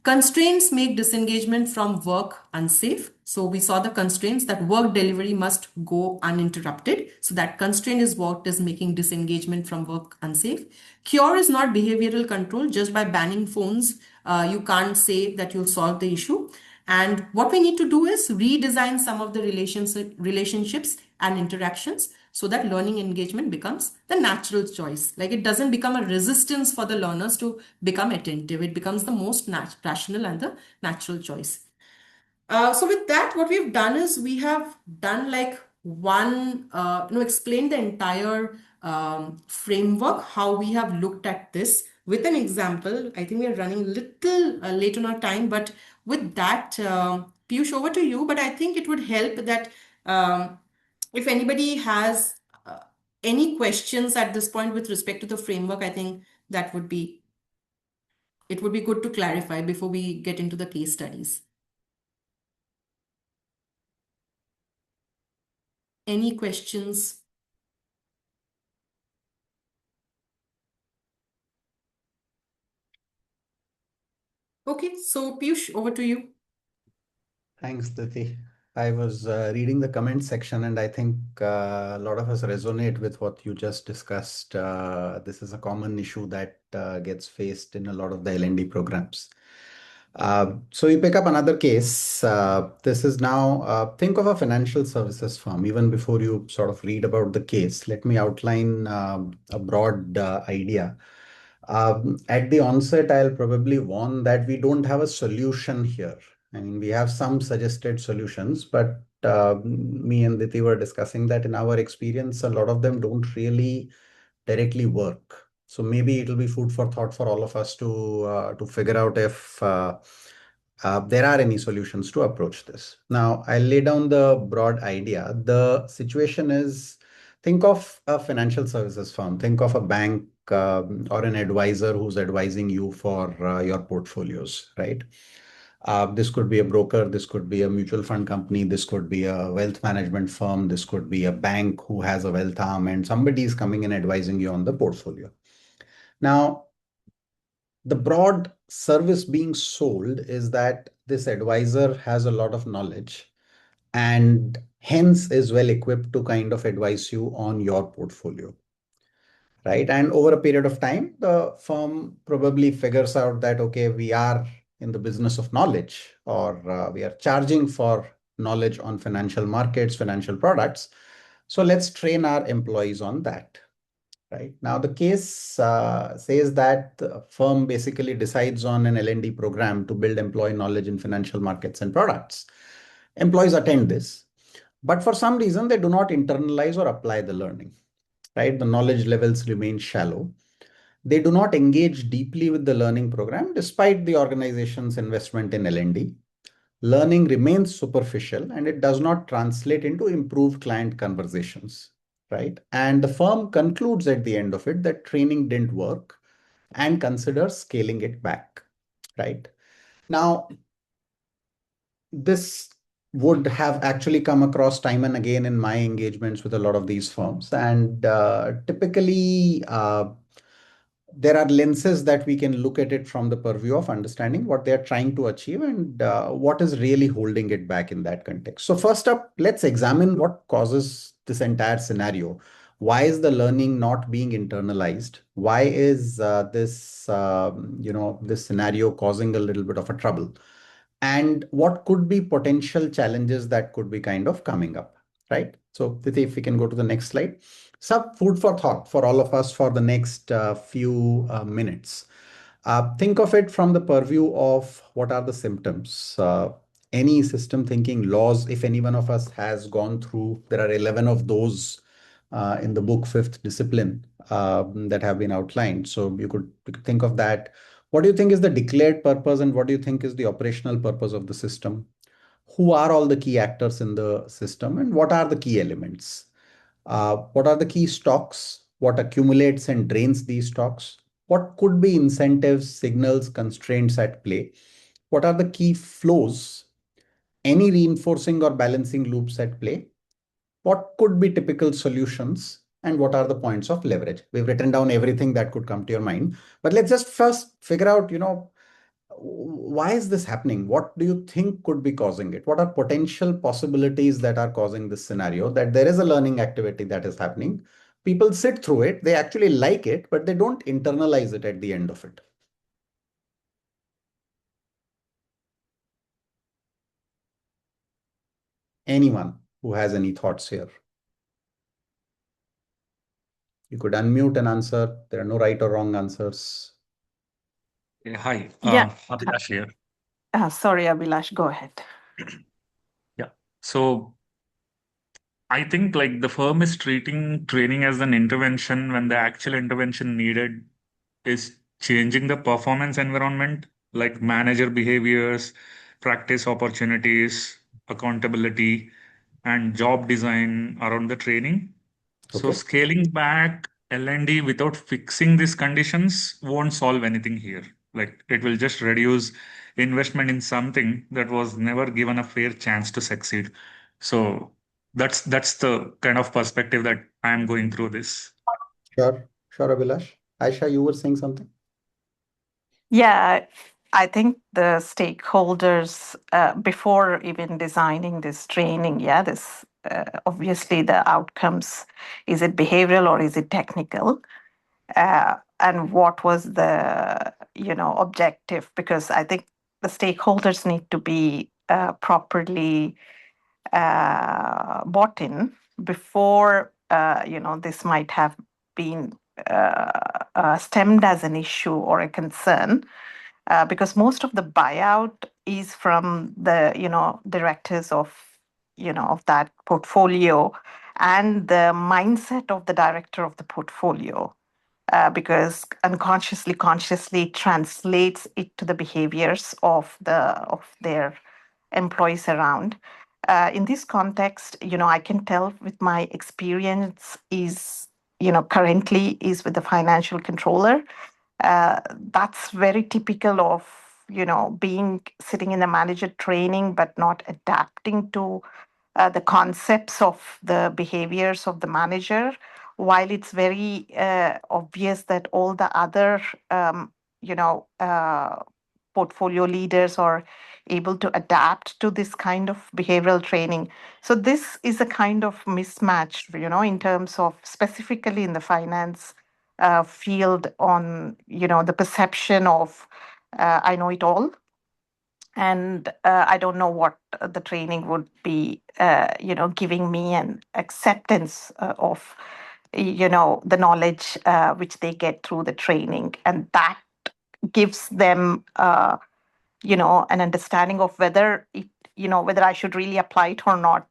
Constraints make disengagement from work unsafe. So we saw the constraints that work delivery must go uninterrupted. So that constraint is what is making disengagement from work unsafe. Cure is not behavioral control. Just by banning phones, you can't say that you'll solve the issue. And what we need to do is redesign some of the relationships and interactions so that learning engagement becomes the natural choice. Like it doesn't become a resistance for the learners to become attentive. It becomes the most rational and the natural choice. So with that, what we've done is we have done like explain the entire framework, how we have looked at this with an example. I think we are running a little late on our time, but with that, Piyush, over to you. But I think it would help that if anybody has any questions at this point with respect to the framework, I think that it would be good to clarify before we get into the case studies. Any questions? Okay, so Piyush, over to you. Thanks, Diti. I was reading the comment section, and I think a lot of us resonate with what you just discussed. This is a common issue that gets faced in a lot of the L&D programs. So you pick up another case. This is now, think of a financial services firm. Even before you sort of read about the case, let me outline a broad idea. At the onset, I'll probably warn that we don't have a solution here. I mean, we have some suggested solutions, but me and Diti were discussing that in our experience, a lot of them don't really directly work. So maybe it'll be food for thought for all of us to figure out if there are any solutions to approach this. Now, I'll lay down the broad idea. The situation is, think of a financial services firm, think of a bank or an advisor who's advising you for your portfolios, right? This could be a broker, this could be a mutual fund company, this could be a wealth management firm, this could be a bank who has a wealth arm, and somebody is coming and advising you on the portfolio. Now, the broad service being sold is that this advisor has a lot of knowledge and hence is well equipped to kind of advise you on your portfolio, right? And over a period of time, the firm probably figures out that, okay, we are in the business of knowledge, or we are charging for knowledge on financial markets, financial products. So let's train our employees on that. Right. Now, the case says that the firm basically decides on an L&D program to build employee knowledge in financial markets and products. Employees attend this, but for some reason, they do not internalize or apply the learning. Right. The knowledge levels remain shallow. They do not engage deeply with the learning program despite the organization's investment in L&D. Learning remains superficial and it does not translate into improved client conversations, right? And the firm concludes at the end of it that training didn't work and considers scaling it back, right? Now, this would have actually come across time and again in my engagements with a lot of these firms. And typically, there are lenses that we can look at it from the purview of understanding what they're trying to achieve and what is really holding it back in that context. So first up, let's examine what causes this entire scenario. Why is the learning not being internalized? Why is this scenario causing a little bit of a trouble? And what could be potential challenges that could be kind of coming up, right? So, Titi, if we can go to the next slide. Some food for thought for all of us for the next few minutes. Think of it from the purview of what are the symptoms. Any system thinking laws, if any one of us has gone through, there are 11 of those in the book Fifth Discipline that have been outlined. So you could think of that. What do you think is the declared purpose and what do you think is the operational purpose of the system? Who are all the key actors in the system and what are the key elements? What are the key stocks? What accumulates and drains these stocks? What could be incentives, signals, constraints at play? What are the key flows? Any reinforcing or balancing loops at play? What could be typical solutions? And what are the points of leverage? We've written down everything that could come to your mind. But let's just first figure out, why is this happening? What do you think could be causing it? What are potential possibilities that are causing this scenario? That there is a learning activity that is happening. People sit through it, they actually like it, but they don't internalize it at the end of it. Anyone who has any thoughts here? You could unmute and answer. There are no right or wrong answers. Yeah, hi, Yeah. Abhilash here. Sorry, Abhilash, go ahead. Yeah. So I think like the firm is treating training as an intervention when the actual intervention needed is changing the performance environment, like manager behaviors, practice opportunities, accountability, and job design around the training. So Okay. scaling back L&D without fixing these conditions won't solve anything here. Like it will just reduce investment in something that was never given a fair chance to succeed. So that's the kind of perspective that I am going through this. Sure. Sure, Abhilash. Aisha, you were saying something? Yeah, I think the stakeholders, before even designing this training, yeah, this obviously the outcomes, is it behavioral or is it technical? And what was the, objective? Because I think the stakeholders need to be properly bought in before, this might have been stemmed as an issue or a concern, because most of the buyout is from the directors of of that portfolio and the mindset of the director of the portfolio, because unconsciously consciously translates it to the behaviors of their employees around. In this context, I can tell with my experience is currently is with the financial controller. That's very typical of being sitting in the manager training but not adapting to the concepts of the behaviors of the manager, while it's very obvious that all the other you know uh, portfolio leaders are able to adapt to this kind of behavioral training. So this is a kind of mismatch, in terms of specifically in the finance field, on the perception of I know it all, and I don't know what the training would be giving me an acceptance of the knowledge which they get through the training, and that gives them an understanding of whether it whether I should really apply it or not.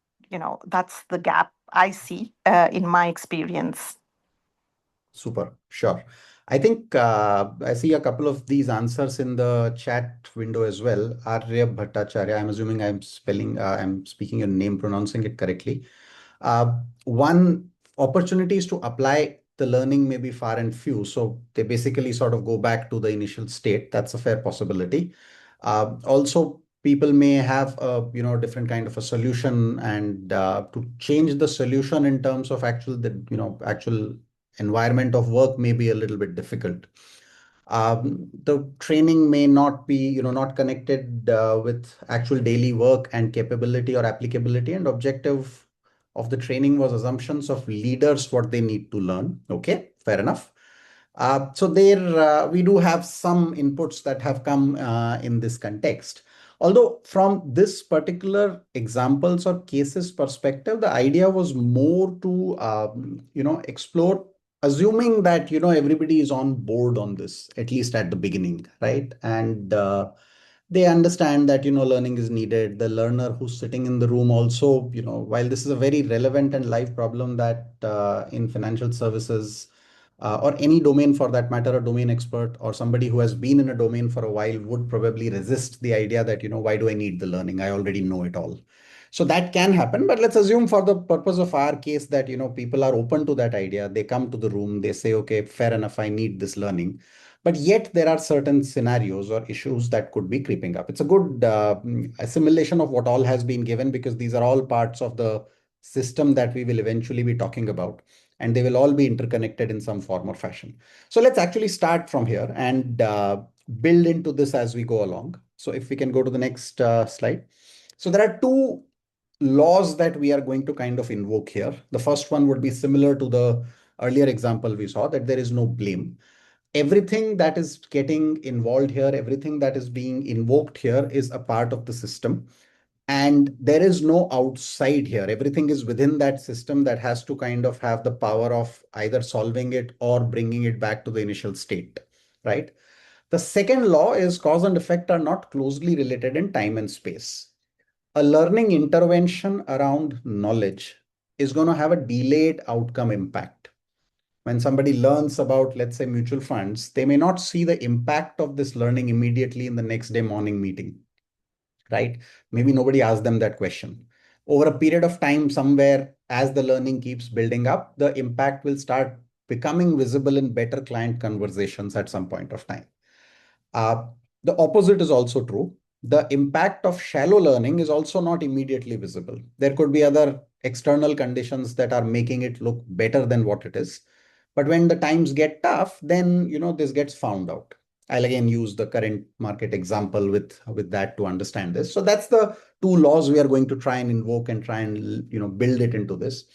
That's the gap I see in my experience. Super, sure. I think I see a couple of these answers in the chat window as well. Arya Bhattacharya, I'm assuming I'm speaking your name, pronouncing it correctly. One opportunity is to apply the learning may be far and few. So they basically sort of go back to the initial state. That's a fair possibility. Also, people may have a different kind of a solution, and to change the solution in terms of actual environment of work may be a little bit difficult. The training may not be, not connected with actual daily work and capability or applicability, and objective of the training was assumptions of leaders, what they need to learn. Okay, fair enough. So there we do have some inputs that have come in this context. Although from this particular examples or cases perspective, the idea was more to, explore, assuming that, everybody is on board on this, at least at the beginning, right? And they understand that, learning is needed. The learner who's sitting in the room also, while this is a very relevant and live problem that in financial services, or any domain for that matter, a domain expert or somebody who has been in a domain for a while would probably resist the idea that, why do I need the learning? I already know it all. So that can happen, but let's assume for the purpose of our case that, people are open to that idea. They come to the room, they say, okay, fair enough, I need this learning. But yet there are certain scenarios or issues that could be creeping up. It's a good assimilation of what all has been given, because these are all parts of the system that we will eventually be talking about, and they will all be interconnected in some form or fashion. So let's actually start from here and build into this as we go along. So if we can go to the next slide. So there are two laws that we are going to kind of invoke here. The first one would be similar to the earlier example we saw, that there is no blame. Everything that is getting involved here, everything that is being invoked here is a part of the system. And there is no outside here. Everything is within that system that has to kind of have the power of either solving it or bringing it back to the initial state, right? The second law is cause and effect are not closely related in time and space. A learning intervention around knowledge is going to have a delayed outcome impact. When somebody learns about, let's say, mutual funds, they may not see the impact of this learning immediately in the next day morning meeting, right? Maybe nobody asked them that question. Over a period of time, somewhere, as the learning keeps building up, the impact will start becoming visible in better client conversations at some point of time. Uh, the opposite is also true. The impact of shallow learning is also not immediately visible. There could be other external conditions that are making it look better than what it is. But when the times get tough, then this gets found out. I'll again use the current market example with that to understand this. So that's the two laws we are going to try and invoke and try and build it into this.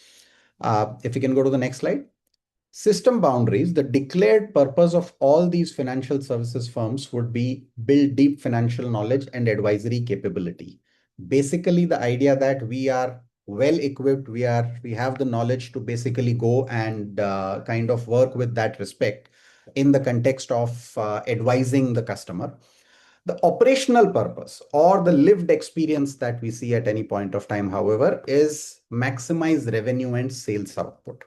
If we can go to the next slide. System boundaries, the declared purpose of all these financial services firms would be build deep financial knowledge and advisory capability. Basically, the idea that we are well equipped, we have the knowledge to basically go and kind of work with that respect in the context of advising the customer. The operational purpose or the lived experience that we see at any point of time, however, is maximize revenue and sales output.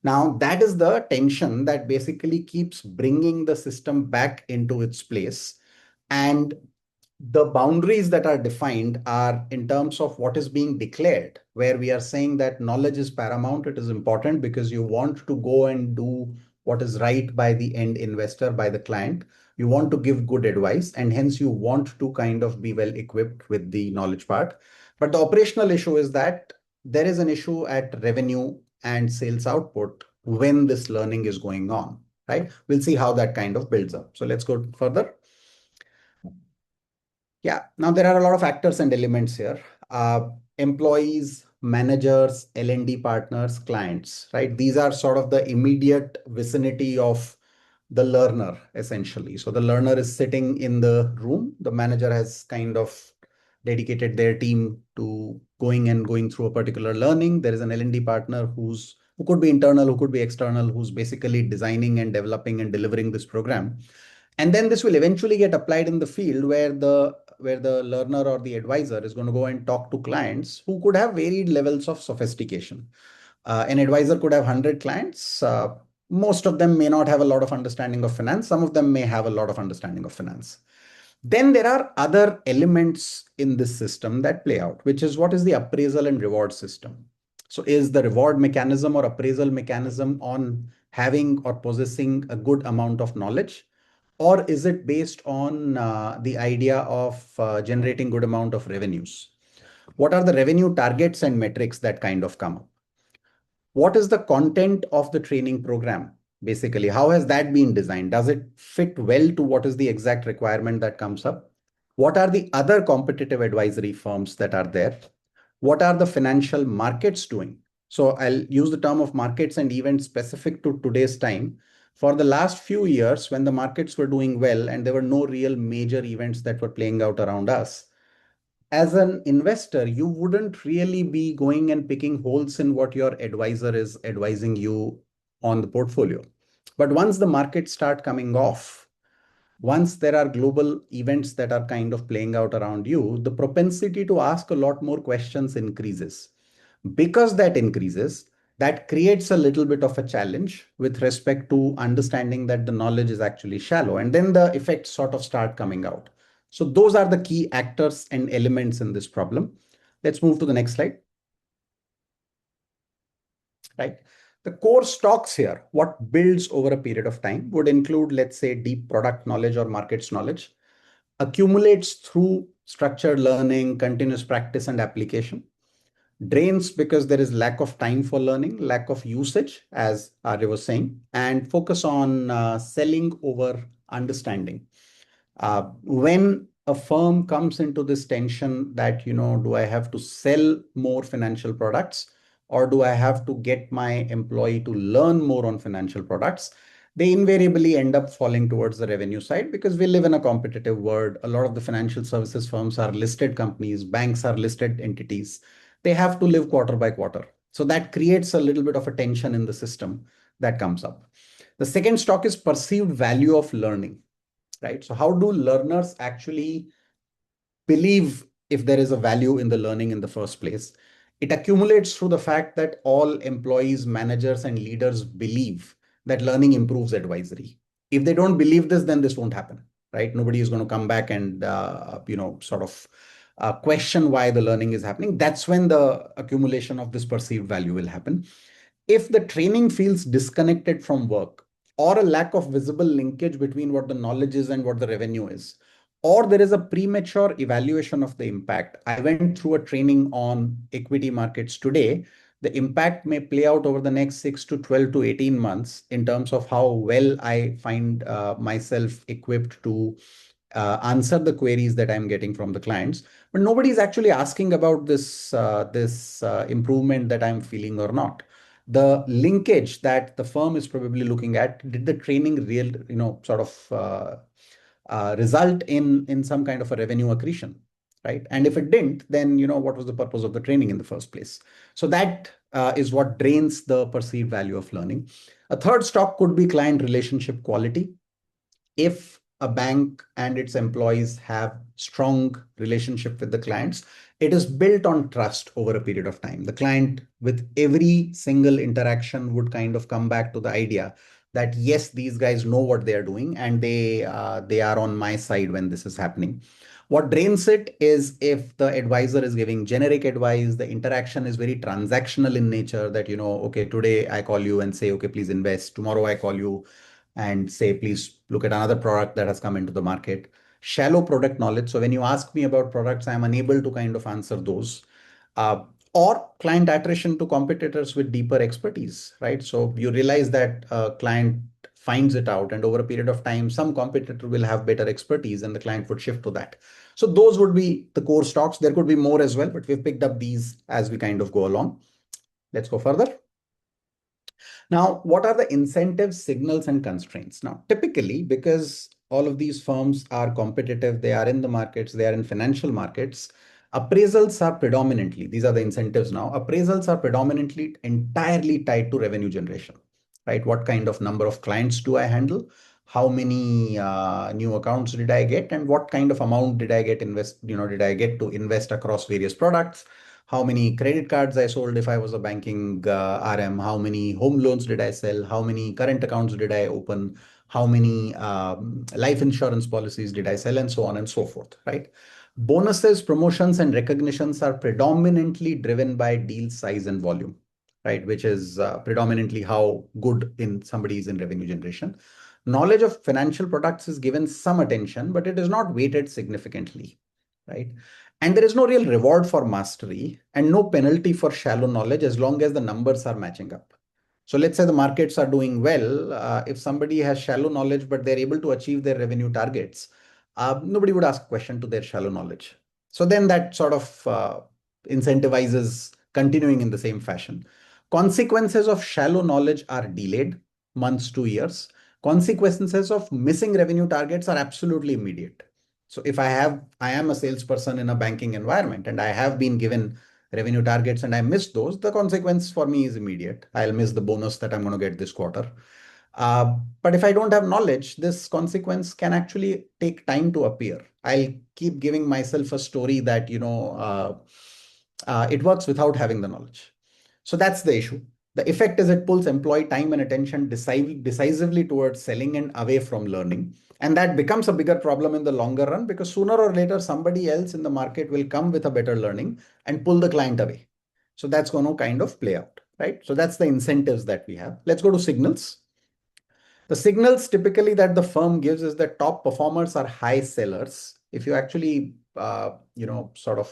Now, that is the tension that basically keeps bringing the system back into its place. And the boundaries that are defined are in terms of what is being declared, where we are saying that knowledge is paramount. It is important because you want to go and do what is right by the end investor, by the client. You want to give good advice, and hence you want to kind of be well equipped with the knowledge part. But the operational issue is that there is an issue at revenue and sales output when this learning is going on, right? We'll see how that kind of builds up. So let's go further. Yeah, now there are a lot of actors and elements here. Employees, managers, L&D partners, clients, right? These are sort of the immediate vicinity of the learner, essentially. So the learner is sitting in the room. The manager has kind of dedicated their team to going through a particular learning. There is an L&D partner who could be internal, who could be external, who's basically designing and developing and delivering this program. And then this will eventually get applied in the field where the learner or the advisor is going to go and talk to clients who could have varied levels of sophistication. An advisor could have 100 clients. Most of them may not have a lot of understanding of finance. Some of them may have a lot of understanding of finance. Then there are other elements in this system that play out, which is what is the appraisal and reward system. So is the reward mechanism or appraisal mechanism on having or possessing a good amount of knowledge? Or is it based on the idea of generating good amount of revenues? What are the revenue targets and metrics that kind of come up? What is the content of the training program? Basically, how has that been designed? Does it fit well to what is the exact requirement that comes up? What are the other competitive advisory firms that are there? What are the financial markets doing? So I'll use the term of markets and events specific to today's time. For the last few years, when the markets were doing well and there were no real major events that were playing out around us, as an investor, you wouldn't really be going and picking holes in what your advisor is advising you on the portfolio. But once the markets start coming off, once there are global events that are kind of playing out around you, the propensity to ask a lot more questions increases. Because that increases, that creates a little bit of a challenge with respect to understanding that the knowledge is actually shallow. And then the effects sort of start coming out. So those are the key actors and elements in this problem. Let's move to the next slide. Right. The core stocks here, what builds over a period of time would include, let's say, deep product knowledge or markets knowledge, accumulates through structured learning, continuous practice and application, drains because there is lack of time for learning, lack of usage, as Arya was saying, and focus on selling over understanding. When a firm comes into this tension that, do I have to sell more financial products or do I have to get my employee to learn more on financial products? They invariably end up falling towards the revenue side because we live in a competitive world. A lot of the financial services firms are listed companies, banks are listed entities. They have to live quarter by quarter. So that creates a little bit of a tension in the system that comes up. The second stock is perceived value of learning, right? So how do learners actually believe if there is a value in the learning in the first place? It accumulates through the fact that all employees, managers, and leaders believe that learning improves advisory. If they don't believe this, then this won't happen, right? Nobody is going to come back and sort of question why the learning is happening. That's when the accumulation of this perceived value will happen. If the training feels disconnected from work, or a lack of visible linkage between what the knowledge is and what the revenue is, or there is a premature evaluation of the impact. I went through a training on equity markets today. The impact may play out over the next 6 to 12 to 18 months in terms of how well I find myself equipped to answer the queries that I'm getting from the clients. But nobody is actually asking about this improvement that I'm feeling or not. The linkage that the firm is probably looking at, did the training real, result in some kind of a revenue accretion, right? And if it didn't, then what was the purpose of the training in the first place? So that is what drains the perceived value of learning. A third stock could be client relationship quality. If a bank and its employees have strong relationship with the clients, it is built on trust over a period of time. The client, with every single interaction, would kind of come back to the idea that yes, these guys know what they are doing and they are on my side when this is happening. What drains it is if the advisor is giving generic advice, the interaction is very transactional in nature, that, okay, today I call you and say, okay, please invest. Tomorrow I call you and say, please look at another product that has come into the market. Shallow product knowledge. So when you ask me about products, I'm unable to kind of answer those. Uh, or client attrition to competitors with deeper expertise, right? So you realize that a client finds it out, and over a period of time, some competitor will have better expertise and the client would shift to that. So those would be the core stocks. There could be more as well, but we've picked up these as we kind of go along. Let's go further. Now, what are the incentives, signals, and constraints? Now, typically, because all of these firms are competitive, they are in the markets, they are in financial markets, appraisals are predominantly, these are the incentives now, appraisals are predominantly entirely tied to revenue generation, right? What kind of number of clients do I handle? How many new accounts did I get? And what kind of amount did I did I get to invest across various products? How many credit cards I sold if I was a banking RM, how many home loans did I sell, how many current accounts did I open, how many life insurance policies did I sell, and so on and so forth, right? Bonuses, promotions, and recognitions are predominantly driven by deal size and volume, right? Which is predominantly how good in somebody is in revenue generation. Knowledge of financial products is given some attention, but it is not weighted significantly, right? And there is no real reward for mastery and no penalty for shallow knowledge as long as the numbers are matching up. So let's say the markets are doing well. If somebody has shallow knowledge, but they're able to achieve their revenue targets, nobody would ask a question to their shallow knowledge. So then that sort of incentivizes continuing in the same fashion. Consequences of shallow knowledge are delayed months to years. Consequences of missing revenue targets are absolutely immediate. So if I am a salesperson in a banking environment and I have been given revenue targets and I miss those, the consequence for me is immediate. I'll miss the bonus that I'm going to get this quarter. But if I don't have knowledge, this consequence can actually take time to appear. I'll keep giving myself a story that, it works without having the knowledge. So that's the issue. The effect is it pulls employee time and attention decisively towards selling and away from learning. And that becomes a bigger problem in the longer run because sooner or later, somebody else in the market will come with a better learning and pull the client away. So that's going to kind of play out, right? So that's the incentives that we have. Let's go to signals. The signals typically that the firm gives is that top performers are high sellers. If you actually, sort of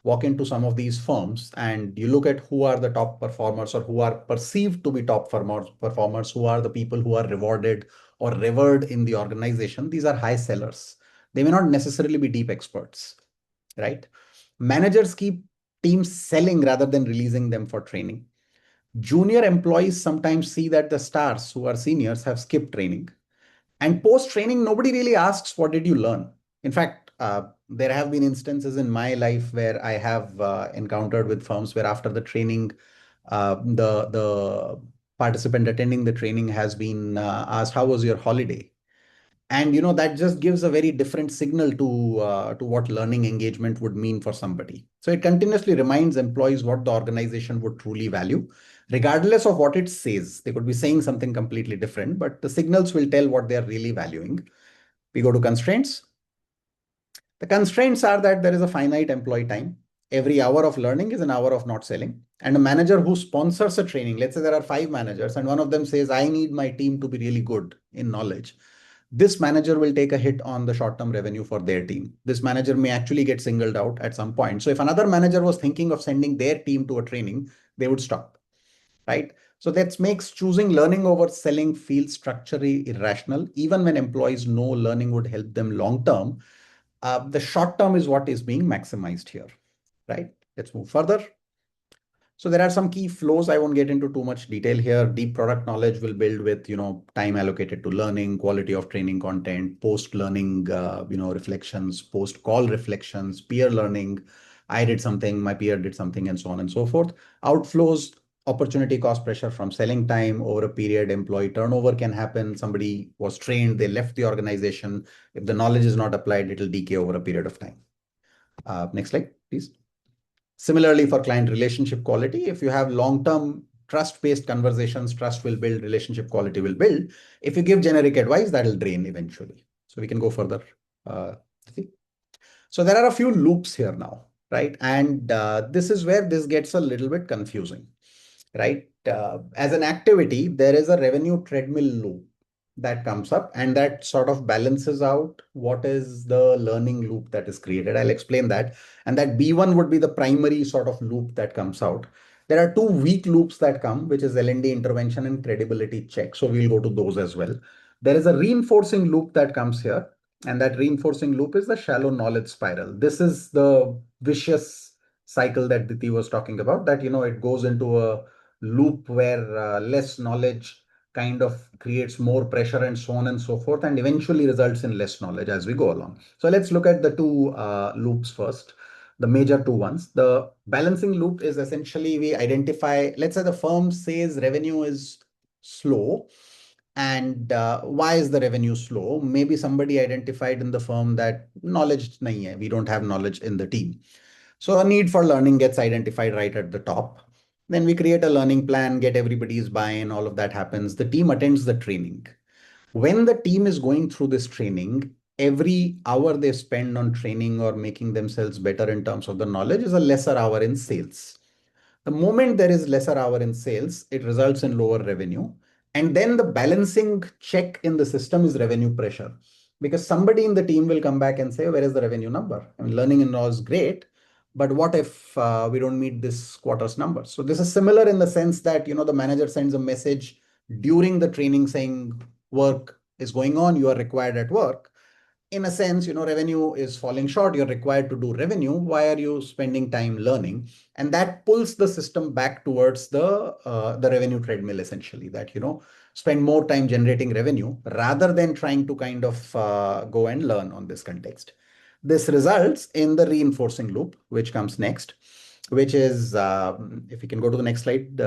walk into some of these firms and you look at who are the top performers or who are perceived to be top performers, who are the people who are rewarded or revered in the organization, these are high sellers. They may not necessarily be deep experts, right? Managers keep teams selling rather than releasing them for training. Junior employees sometimes see that the stars who are seniors have skipped training. And post training, nobody really asks, what did you learn? In fact, there have been instances in my life where I have encountered with firms where after the training, the participant attending the training has been asked, how was your holiday? And that just gives a very different signal to what learning engagement would mean for somebody. So it continuously reminds employees what the organization would truly value, regardless of what it says. They could be saying something completely different, but the signals will tell what they are really valuing. We go to constraints. The constraints are that there is a finite employee time. Every hour of learning is an hour of not selling. And a manager who sponsors a training, let's say there are 5 managers and one of them says, I need my team to be really good in knowledge. This manager will take a hit on the short-term revenue for their team. This manager may actually get singled out at some point. So if another manager was thinking of sending their team to a training, they would stop, right? So that makes choosing learning over selling feel structurally irrational, even when employees know learning would help them long-term. The short term is what is being maximized here, right? Let's move further. So there are some key flows. I won't get into too much detail here. Deep product knowledge will build with, time allocated to learning, quality of training content, post-learning, reflections, post-call reflections, peer learning. I did something, my peer did something, and so on and so forth. Outflows, opportunity cost pressure from selling time over a period. Employee turnover can happen. Somebody was trained, they left the organization. If the knowledge is not applied, it will decay over a period of time. Next slide, please. Similarly, for client relationship quality, if you have long-term trust-based conversations, trust will build, relationship quality will build. If you give generic advice, that will drain eventually. So we can go further. So there are a few loops here now, right? And this is where this gets a little bit confusing, right? As an activity, there is a revenue treadmill loop that comes up and that sort of balances out what is the learning loop that is created. I'll explain that. And that B1 would be the primary sort of loop that comes out. There are two weak loops that come, which is L&D intervention and credibility check. So we'll go to those as well. There is a reinforcing loop that comes here. And that reinforcing loop is the shallow knowledge spiral. This is the vicious cycle that Diti was talking about, that, it goes into a loop where less knowledge kind of creates more pressure and so on and so forth, and eventually results in less knowledge as we go along. So let's look at the two loops first, the major two ones. The balancing loop is essentially we identify, let's say the firm says revenue is slow. And why is the revenue slow? Maybe somebody identified in the firm that knowledge nahi hai, we don't have knowledge in the team. So a need for learning gets identified right at the top. Then we create a learning plan, get everybody's buy-in, all of that happens. The team attends the training. When the team is going through this training, every hour they spend on training or making themselves better in terms of the knowledge is a lesser hour in sales. The moment there is lesser hour in sales, it results in lower revenue. And then the balancing check in the system is revenue pressure. Because somebody in the team will come back and say, where is the revenue number? I mean, learning and law is great, but what if we don't meet this quarter's number? So this is similar in the sense that, the manager sends a message during the training saying work is going on, you are required at work. In a sense, revenue is falling short, you're required to do revenue. Why are you spending time learning? And that pulls the system back towards the revenue treadmill, essentially, that, spend more time generating revenue rather than trying to kind of go and learn on this context. This results in the reinforcing loop, which comes next, which is, if we can go to the next slide.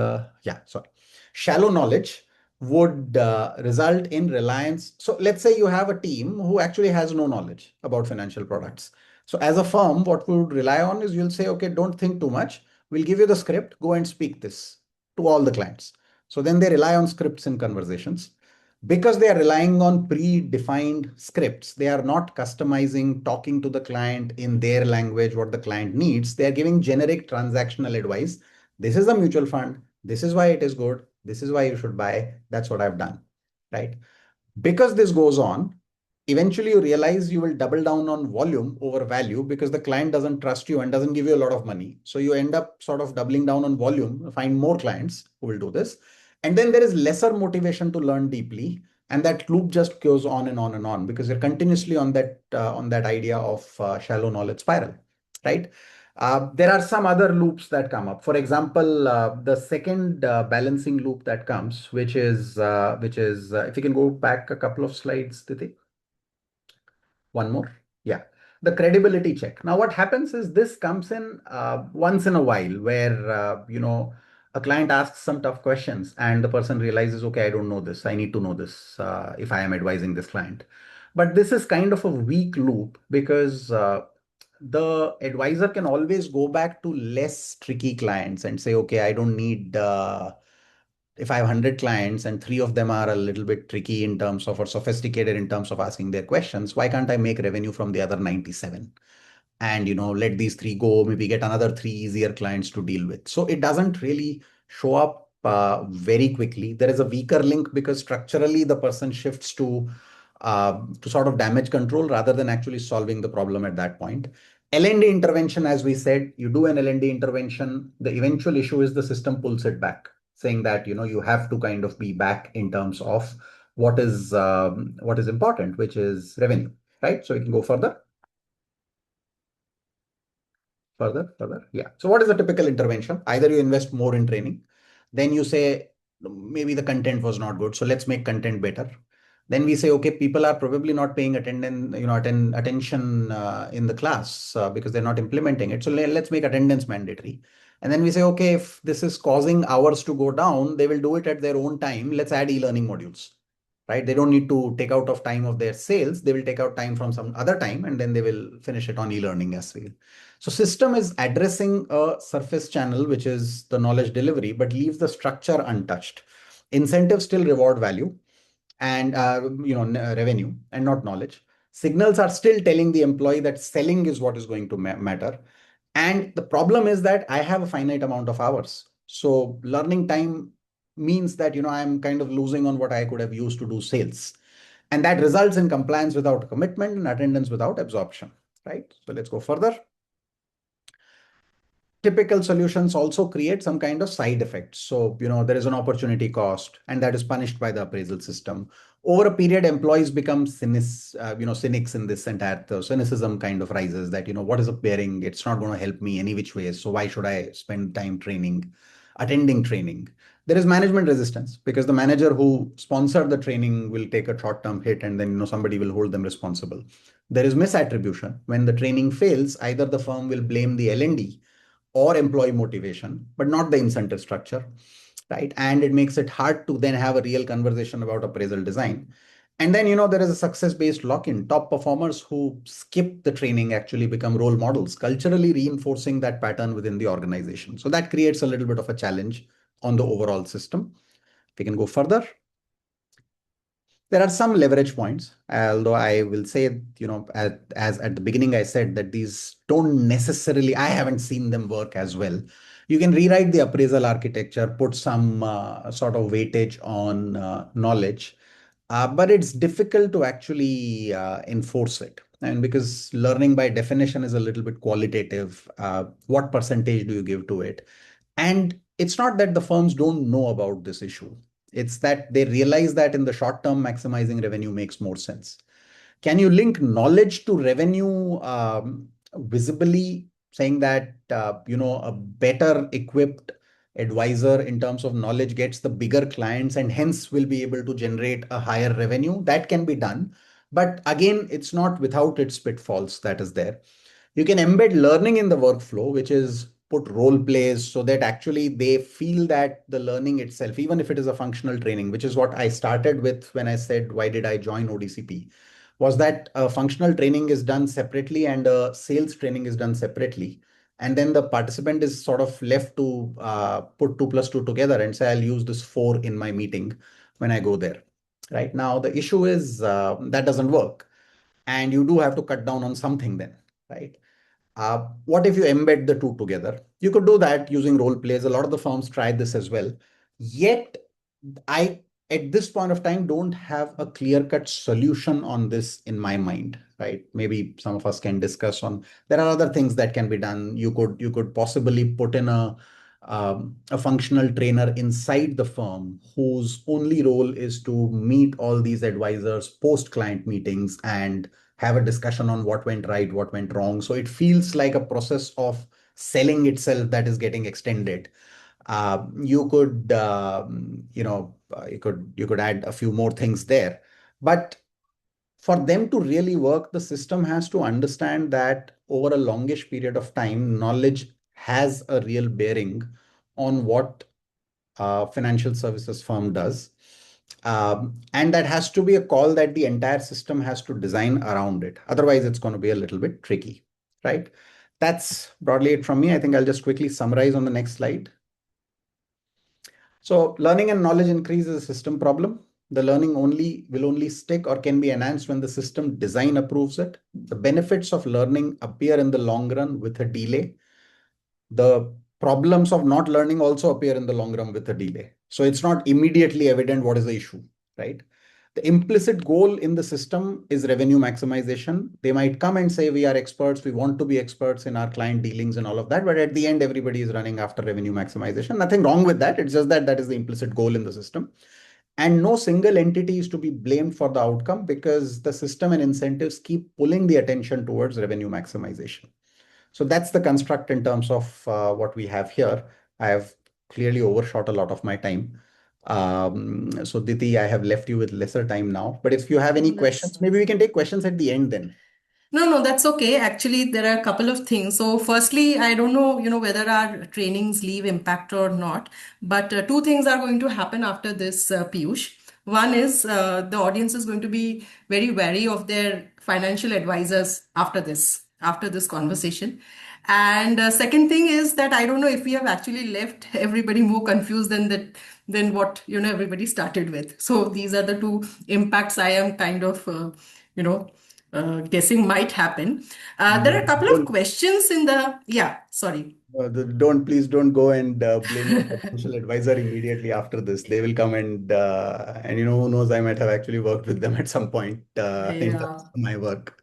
Yeah, sorry. Shallow knowledge would result in reliance. So let's say you have a team who actually has no knowledge about financial products. So as a firm, what we would rely on is you'll say, okay, don't think too much. We'll give you the script, go and speak this to all the clients. So then they rely on scripts in conversations. Because they are relying on predefined scripts, they are not customizing, talking to the client in their language, what the client needs. They are giving generic transactional advice. This is a mutual fund. This is why it is good. This is why you should buy. That's what I've done, right? Because this goes on, eventually you realize you will double down on volume over value because the client doesn't trust you and doesn't give you a lot of money. So you end up sort of doubling down on volume, find more clients who will do this. And then there is lesser motivation to learn deeply. And that loop just goes on and on and on because you're continuously on that idea of shallow knowledge spiral, right? There are some other loops that come up. For example, the second balancing loop that comes, which is if you can go back a couple of slides, Diti. One more. Yeah. The credibility check. Now, what happens is this comes in once in a while where, a client asks some tough questions and the person realizes, okay, I don't know this. I need to know this if I am advising this client. But this is kind of a weak loop because the advisor can always go back to less tricky clients and say, okay, I don't need if I have 100 clients and three of them are a little bit tricky in terms of or sophisticated in terms of asking their questions, why can't I make revenue from the other 97? And let these three go, maybe get another three easier clients to deal with. So it doesn't really show up very quickly. There is a weaker link because structurally the person shifts to sort of damage control rather than actually solving the problem at that point. L&D intervention, as we said, you do an L&D intervention, the eventual issue is the system pulls it back, saying that you have to kind of be back in terms of what is important, which is revenue, right? So you can go further. Further. Yeah. So what is the typical intervention? Either you invest more in training, then you say maybe the content was not good, so let's make content better. Then we say, okay, people are probably not paying attention in the class because they're not implementing it. So let's make attendance mandatory. And then we say, okay, if this is causing hours to go down, they will do it at their own time. Let's add e-learning modules, right? They don't need to take out of time of their sales. They will take out time from some other time and then they will finish it on e-learning as well. So system is addressing a surface channel, which is the knowledge delivery, but leaves the structure untouched. Incentives still reward value and revenue and not knowledge. Signals are still telling the employee that selling is what is going to matter. And the problem is that I have a finite amount of hours. So learning time means that I'm kind of losing on what I could have used to do sales. And that results in compliance without commitment and attendance without absorption, right? So let's go further. Typical solutions also create some kind of side effects. So, there is an opportunity cost and that is punished by the appraisal system. Over a period, employees become cynics in this entire cynicism kind of rises that, what is a bearing? It's not going to help me any which ways. So why should I spend time attending training? There is management resistance because the manager who sponsored the training will take a short-term hit and then, somebody will hold them responsible. There is misattribution. When the training fails, either the firm will blame the L&D or employee motivation, but not the incentive structure, right? And it makes it hard to then have a real conversation about appraisal design. And then, there is a success-based lock-in. Top performers who skip the training actually become role models, culturally reinforcing that pattern within the organization. So that creates a little bit of a challenge on the overall system. We can go further. There are some leverage points, although I will say, as at the beginning, I said that these don't necessarily, I haven't seen them work as well. You can rewrite the appraisal architecture, put some sort of weightage on knowledge, but it's difficult to actually enforce it. And because learning by definition is a little bit qualitative, what percentage do you give to it? And it's not that the firms don't know about this issue. It's that they realize that in the short term, maximizing revenue makes more sense. Can you link knowledge to revenue visibly, saying that a better equipped advisor in terms of knowledge gets the bigger clients and hence will be able to generate a higher revenue? That can be done But again, it's not without its pitfalls that is there. You can embed learning in the workflow, which is put role plays so that actually they feel that the learning itself, even if it is a functional training, which is what I started with when I said, why did I join ODCP? Was that functional training is done separately and sales training is done separately. And then the participant is sort of left to put 2 plus 2 together and say, I'll use this 4 in my meeting when I go there. Right now, the issue is that doesn't work. And you do have to cut down on something then, right? What if you embed the two together? You could do that using role plays. A lot of the firms try this as well. Yet, I, at this point of time, don't have a clear-cut solution on this in my mind, right? Maybe some of us can discuss on. There are other things that can be done. You could possibly put in a functional trainer inside the firm whose only role is to meet all these advisors post client meetings and have a discussion on what went right, what went wrong. So it feels like a process of selling itself that is getting extended. You could, you could add a few more things there, but for them to really work, the system has to understand that over a longish period of time, knowledge has a real bearing on what financial services firm does. And that has to be a call that the entire system has to design around it. Otherwise, it's going to be a little bit tricky, right? That's broadly it from me. I think I'll just quickly summarize on the next slide. So learning and knowledge increase is a system problem. The learning will only stick or can be enhanced when the system design approves it. The benefits of learning appear in the long run with a delay. The problems of not learning also appear in the long run with a delay. So it's not immediately evident what is the issue, right? The implicit goal in the system is revenue maximization. They might come and say, we are experts, we want to be experts in our client dealings and all of that. But at the end, everybody is running after revenue maximization. Nothing wrong with that. It's just that that is the implicit goal in the system. And no single entity is to be blamed for the outcome because the system and incentives keep pulling the attention towards revenue maximization. So that's the construct in terms of what we have here. I have clearly overshot a lot of my time. So Diti, I have left you with lesser time now. But if you have any questions, maybe we can take questions at the end then. No, that's okay. Actually, there are a couple of things. So, firstly, I don't know, whether our trainings leave impact or not, but two things are going to happen after this, Piyush. One is the audience is going to be very wary of their financial advisors after this conversation. And second thing is that I don't know if we have actually left everybody more confused than what everybody started with. So these are the two impacts I am kind of you know guessing might happen. There are a couple of Don't, questions in the, yeah, sorry. please don't go and blame your financial advisor immediately after this. They will come and who knows, I might have actually worked with them at some point in terms Yeah. of my work.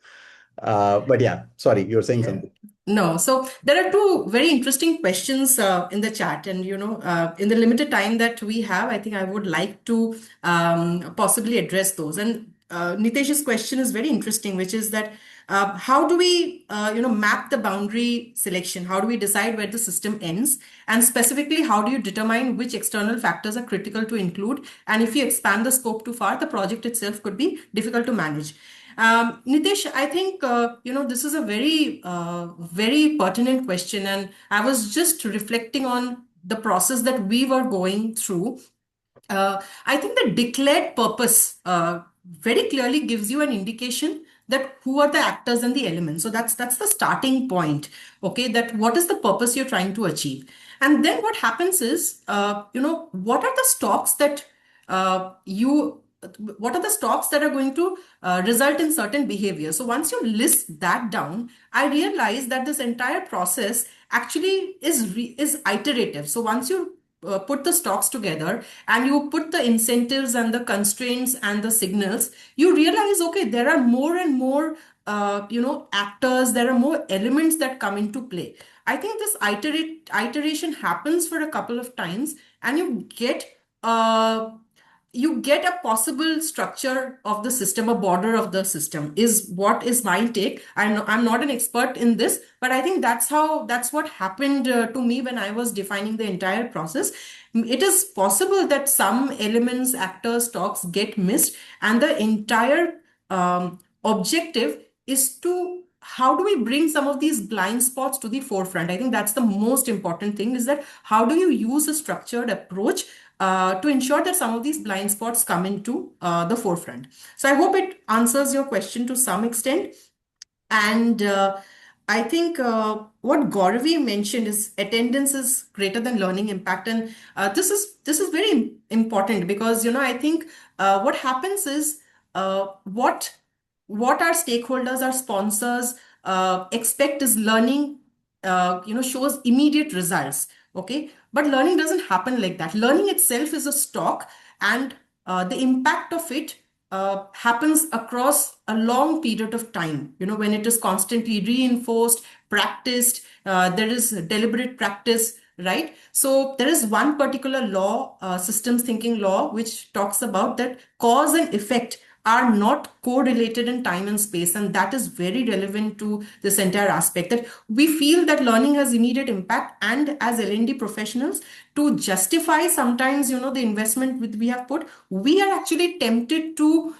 But yeah, sorry, you're saying Yeah. something. No, so there are two very interesting questions in the chat, and in the limited time that we have, I think I would like to possibly address those. And Nitesh's question is very interesting, which is that how do we, map the boundary selection? How do we decide where the system ends? And specifically, how do you determine which external factors are critical to include? And if you expand the scope too far, the project itself could be difficult to manage. Nitesh, I think this is a very pertinent question, and I was just reflecting on the process that we were going through. I think the declared purpose very clearly gives you an indication that who are the actors and the elements. So that's the starting point. Okay, that what is the purpose you're trying to achieve, and then what happens is, what are the stops that you what are the stops that are going to result in certain behavior. So once you list that down, I realize that this entire process actually is iterative. So once you put the stocks together and you put the incentives and the constraints and the signals, you realize, okay, there are more and more actors, there are more elements that come into play. I think this iteration happens for a couple of times, and uh, you get a possible structure of the system, a border of the system, is what is my take. I'm not an expert in this, but I think that's what happened to me when I was defining the entire process. It is possible that some elements, actors, talks get missed, and the entire objective is to how do we bring some of these blind spots to the forefront. I think that's the most important thing, is that how do you use a structured approach to ensure that some of these blind spots come into the forefront. So I hope it answers your question to some extent. And I think what Gauravi mentioned is attendance is greater than learning impact, and this is very important, because I think what happens is what our stakeholders, our sponsors expect is learning shows immediate results. Okay, but learning doesn't happen like that. Learning itself is a stock, and the impact of it happens across a long period of time. When it is constantly reinforced, practiced, there is deliberate practice, right? So there is one particular law, systems thinking law, which talks about that cause and effect are not correlated in time and space, and that is very relevant to this entire aspect, that we feel that learning has immediate impact, and as L&D professionals, to justify sometimes the investment we have put, we are actually tempted to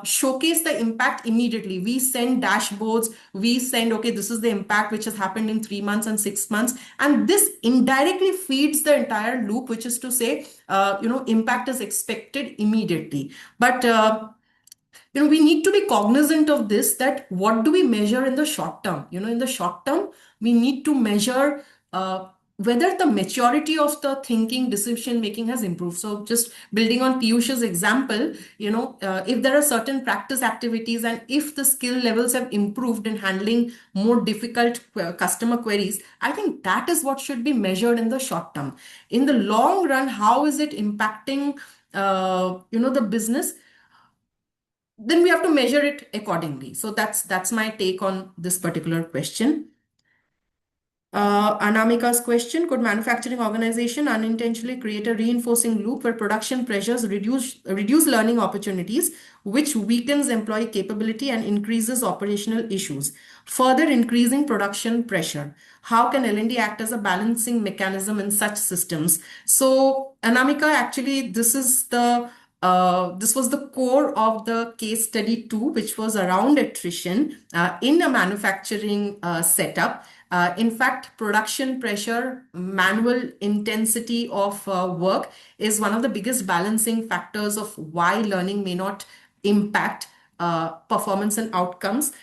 showcase the impact immediately. We send dashboards, we send, okay, this is the impact which has happened in 3 months and 6 months, and this indirectly feeds the entire loop, which is to say impact is expected immediately. But we need to be cognizant of this, that what do we measure in the short term? In the short term, we need to measure whether the maturity of the thinking, decision making has improved. So just building on Piyush's example, if there are certain practice activities and if the skill levels have improved in handling more difficult customer queries, I think that is what should be measured in the short term. In the long run, how is it impacting the business? Then we have to measure it accordingly. So that's my take on this particular question. Anamika's question: could manufacturing organization unintentionally create a reinforcing loop where production pressures reduce learning opportunities, which weakens employee capability and increases operational issues, further increasing production pressure? How can L&D act as a balancing mechanism in such systems? So, Anamika, actually, this was the core of the case study 2, which was around attrition in a manufacturing setup. In fact, production pressure, manual intensity of work is one of the biggest balancing factors of why learning may not impact performance and outcomes.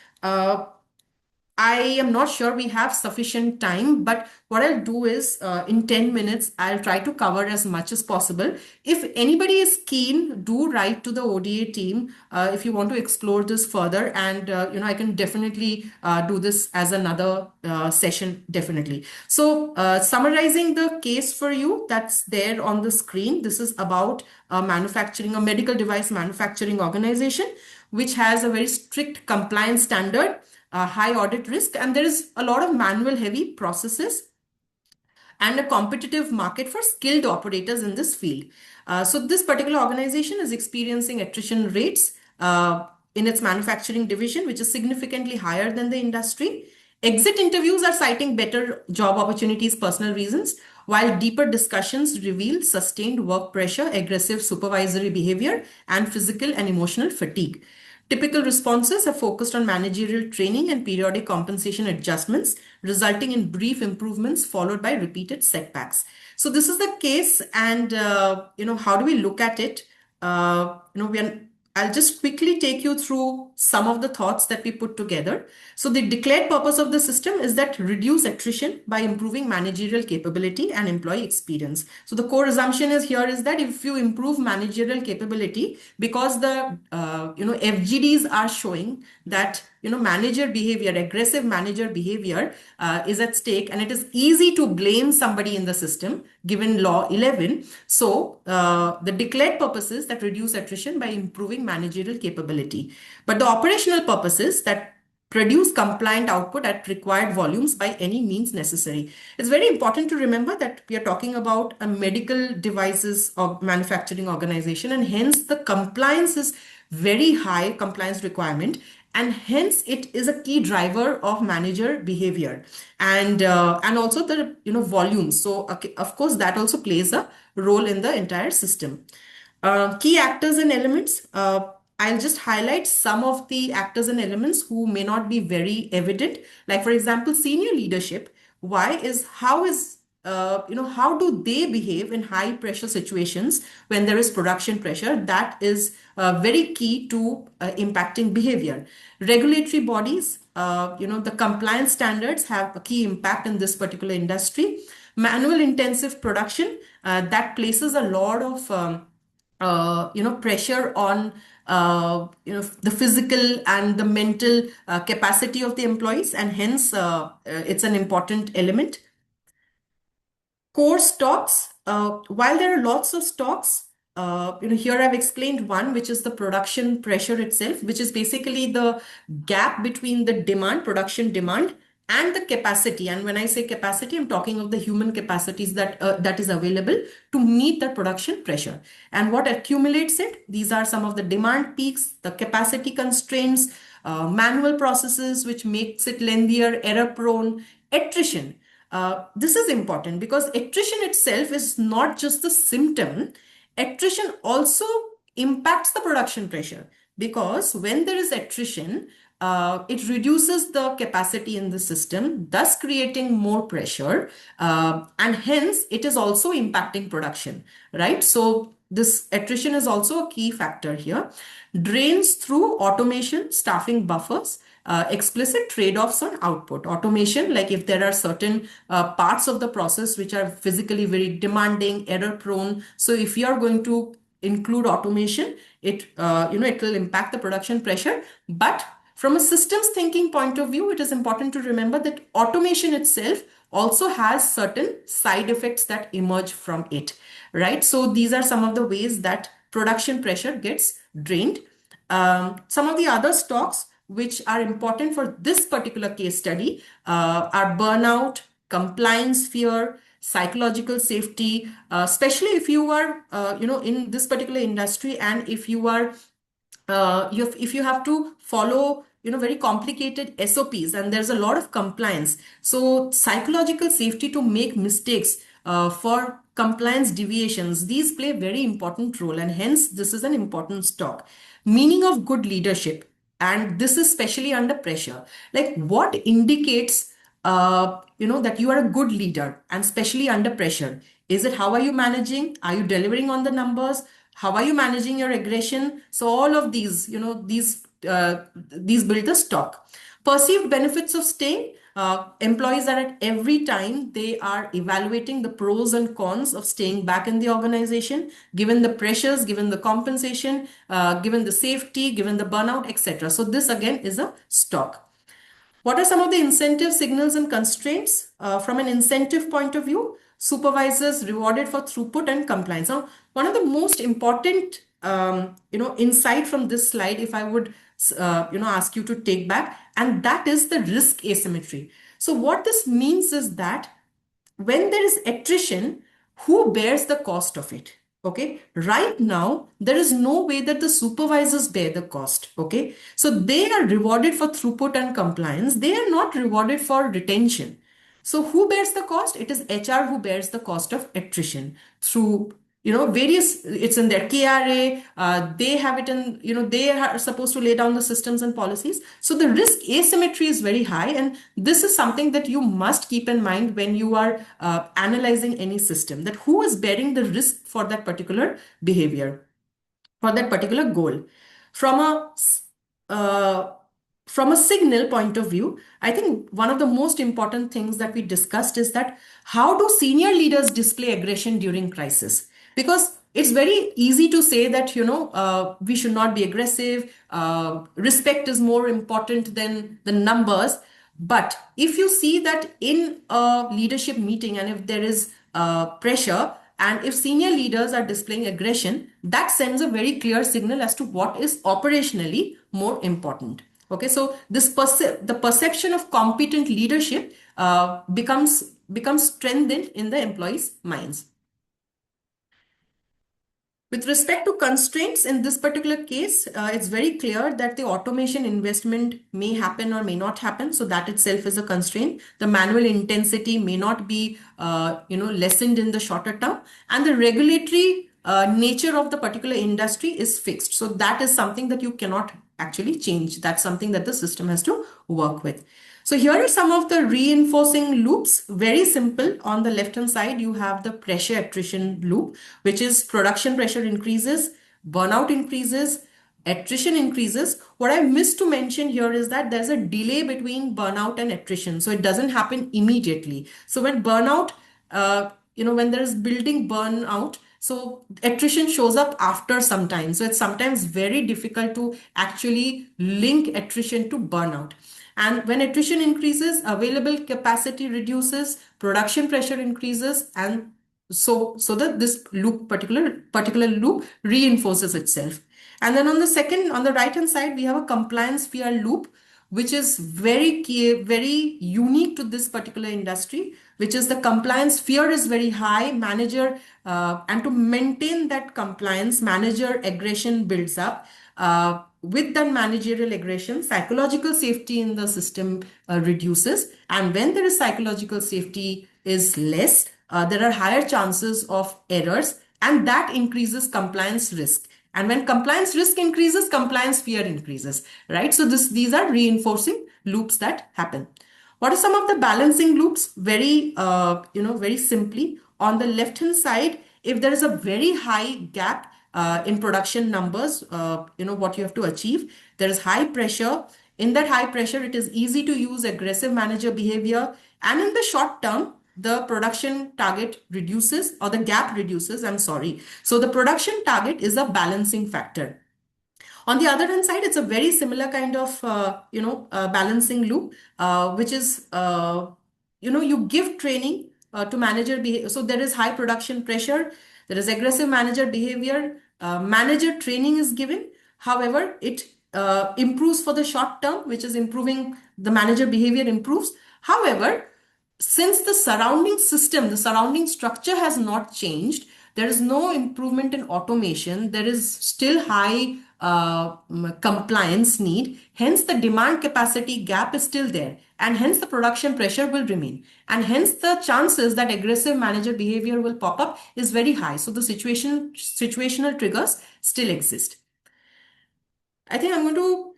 I am not sure we have sufficient time, but what I'll do is in 10 minutes, I'll try to cover as much as possible. If anybody is keen, do write to the ODA team if you want to explore this further. And, I can definitely do this as another session, definitely. So summarizing the case for you, that's there on the screen. This is about a medical device manufacturing organization, which has a very strict compliance standard, high audit risk, and there is a lot of manual heavy processes and a competitive market for skilled operators in this field. So this particular organization is experiencing attrition rates in its manufacturing division, which is significantly higher than the industry. Exit interviews are citing better job opportunities, personal reasons, while deeper discussions reveal sustained work pressure, aggressive supervisory behavior, and physical and emotional fatigue. Typical responses are focused on managerial training and periodic compensation adjustments, resulting in brief improvements followed by repeated setbacks. So this is the case, and how do we look at it? I'll just quickly take you through some of the thoughts that we put together. So the declared purpose of the system is that reduce attrition by improving managerial capability and employee experience. So the core assumption is that if you improve managerial capability, because the FGDs are showing that manager behavior, aggressive manager behavior is at stake, and it is easy to blame somebody in the system given law 11. So the declared purpose is that reduce attrition by improving managerial capability, but the operational purpose is that produce compliant output at required volumes by any means necessary. It's very important to remember that we are talking about a medical devices or manufacturing organization, and hence the compliance is very high compliance requirement, and hence it is a key driver of manager behavior, and also the volumes. So okay, of course that also plays a role in the entire system. Key actors and elements. I'll just highlight some of the actors and elements who may not be very evident. Like, for example, senior leadership. How do they behave in high pressure situations when there is production pressure? That is very key to impacting behavior. Regulatory bodies, the compliance standards have a key impact in this particular industry. Manual intensive production, that places a lot of pressure on the physical and the mental capacity of the employees, and hence it's an important element. Core stocks, while there are lots of stocks, here I've explained one, which is the production pressure itself, which is basically the gap between the demand, production demand, and the capacity. And when I say capacity, I'm talking of the human capacities that is available to meet the production pressure. And what accumulates it? These are some of the demand peaks, the capacity constraints, manual processes, which makes it lengthier, error prone, attrition. This is important because attrition itself is not just the symptom. Attrition also impacts the production pressure, because when there is attrition, it reduces the capacity in the system, thus creating more pressure, and hence it is also impacting production, right? So this attrition is also a key factor here. Drains through automation, staffing buffers, explicit trade-offs on output. Automation, like if there are certain parts of the process which are physically very demanding, error prone. So if you are going to include automation, it will impact the production pressure. But from a systems thinking point of view, it is important to remember that automation itself also has certain side effects that emerge from it, right? So these are some of the ways that production pressure gets drained. Some of the other stocks which are important for this particular case study are burnout, compliance fear, psychological safety, especially if you are, in this particular industry, and if you are if you have to follow very complicated SOPs and there's a lot of compliance. So psychological safety to make mistakes, for compliance deviations, these play a very important role, and hence this is an important stock. Meaning of good leadership, and this is especially under pressure. Like, what indicates that you are a good leader, and especially under pressure? Is it how are you managing? Are you delivering on the numbers? How are you managing your aggression? So all of these, these build the stock. Perceived benefits of staying. Employees are at every time they are evaluating the pros and cons of staying back in the organization, given the pressures, given the compensation, given the safety, given the burnout, etc. So this again is a stock. What are some of the incentive signals and constraints? From an incentive point of view, supervisors rewarded for throughput and compliance. Now, one of the most important, insight from this slide, if I would, ask you to take back, and that is the risk asymmetry. So what this means is that when there is attrition, who bears the cost of it? Okay, right now there is no way that the supervisors bear the cost. Okay, so they are rewarded for throughput and compliance, they are not rewarded for retention. So who bears the cost? It is HR who bears the cost of attrition through various, it's in their KRA, they have it in, they are supposed to lay down the systems and policies. So the risk asymmetry is very high, and this is something that you must keep in mind when you are analyzing any system, that who is bearing the risk for that particular behavior, for that particular goal. From a uh, from a signal point of view, I think one of the most important things that we discussed is that how do senior leaders display aggression during crisis? Because it's very easy to say that, we should not be aggressive. Respect is more important than the numbers. But if you see that in a leadership meeting, and if there is pressure, and if senior leaders are displaying aggression, that sends a very clear signal as to what is operationally more important. Okay, so the perception of competent leadership becomes strengthened in the employees' minds. With respect to constraints in this particular case, it's very clear that the automation investment may happen or may not happen. So that itself is a constraint. The manual intensity may not be, lessened in the shorter term, and the regulatory nature of the particular industry is fixed. So that is something that you cannot actually change. That's something that the system has to work with. So here are some of the reinforcing loops. Very simple. On the left hand side, you have the pressure attrition loop, which is production pressure increases, burnout increases, attrition increases. What I missed to mention here is that there's a delay between burnout and attrition. So it doesn't happen immediately. So when burnout, when there's building burnout, so attrition shows up after some time. So it's sometimes very difficult to actually link attrition to burnout. And when attrition increases, available capacity reduces, production pressure increases, and so that this particular loop reinforces itself. And then on the right hand side, we have a compliance fear loop, which is very key, very unique to this particular industry, which is the compliance fear is very high. And to maintain that compliance, manager aggression builds up. With that managerial aggression, psychological safety in the system reduces. And when there is psychological safety is less, there are higher chances of errors, and that increases compliance risk. And when compliance risk increases, compliance fear increases, right? So these are reinforcing loops that happen. What are some of the balancing loops? Very simply, on the left hand side, if there is a very high gap in production numbers, what you have to achieve, there is high pressure. In that high pressure, it is easy to use aggressive manager behavior. And in the short term, the production target reduces, or the gap reduces, I'm sorry. So the production target is a balancing factor. On the other hand side, it's a very similar kind of, balancing loop, which is, you give training to manager behavior. So there is high production pressure, there is aggressive manager behavior, manager training is given. However, it improves for the short term, which is improving the manager behavior improves. However, since the surrounding system, the surrounding structure has not changed, there is no improvement in automation, there is still high compliance need, hence the demand capacity gap is still there, and hence the production pressure will remain, and hence the chances that aggressive manager behavior will pop up is very high. So the situational triggers still exist. I think I'm going to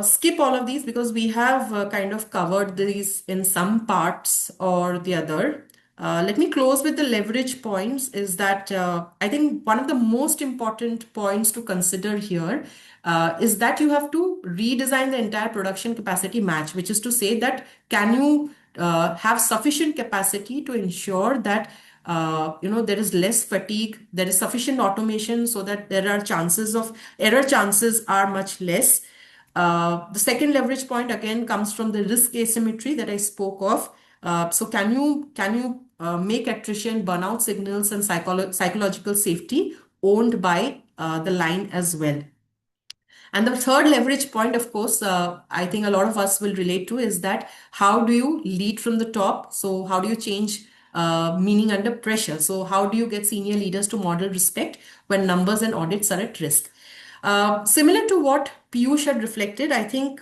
skip all of these because we have kind of covered these in some parts or the other. Let me close with the leverage points. Is that I think one of the most important points to consider here is that you have to redesign the entire production capacity match, which is to say that can you have sufficient capacity to ensure that there is less fatigue, there is sufficient automation so that there are error chances are much less. The second leverage point again comes from the risk asymmetry that I spoke of. So can you make attrition, burnout signals, and psychological safety owned by the line as well? And the third leverage point, of course, I think a lot of us will relate to is that how do you lead from the top? So how do you change meaning under pressure? So how do you get senior leaders to model respect when numbers and audits are at risk? Similar to what Piyush had reflected, I think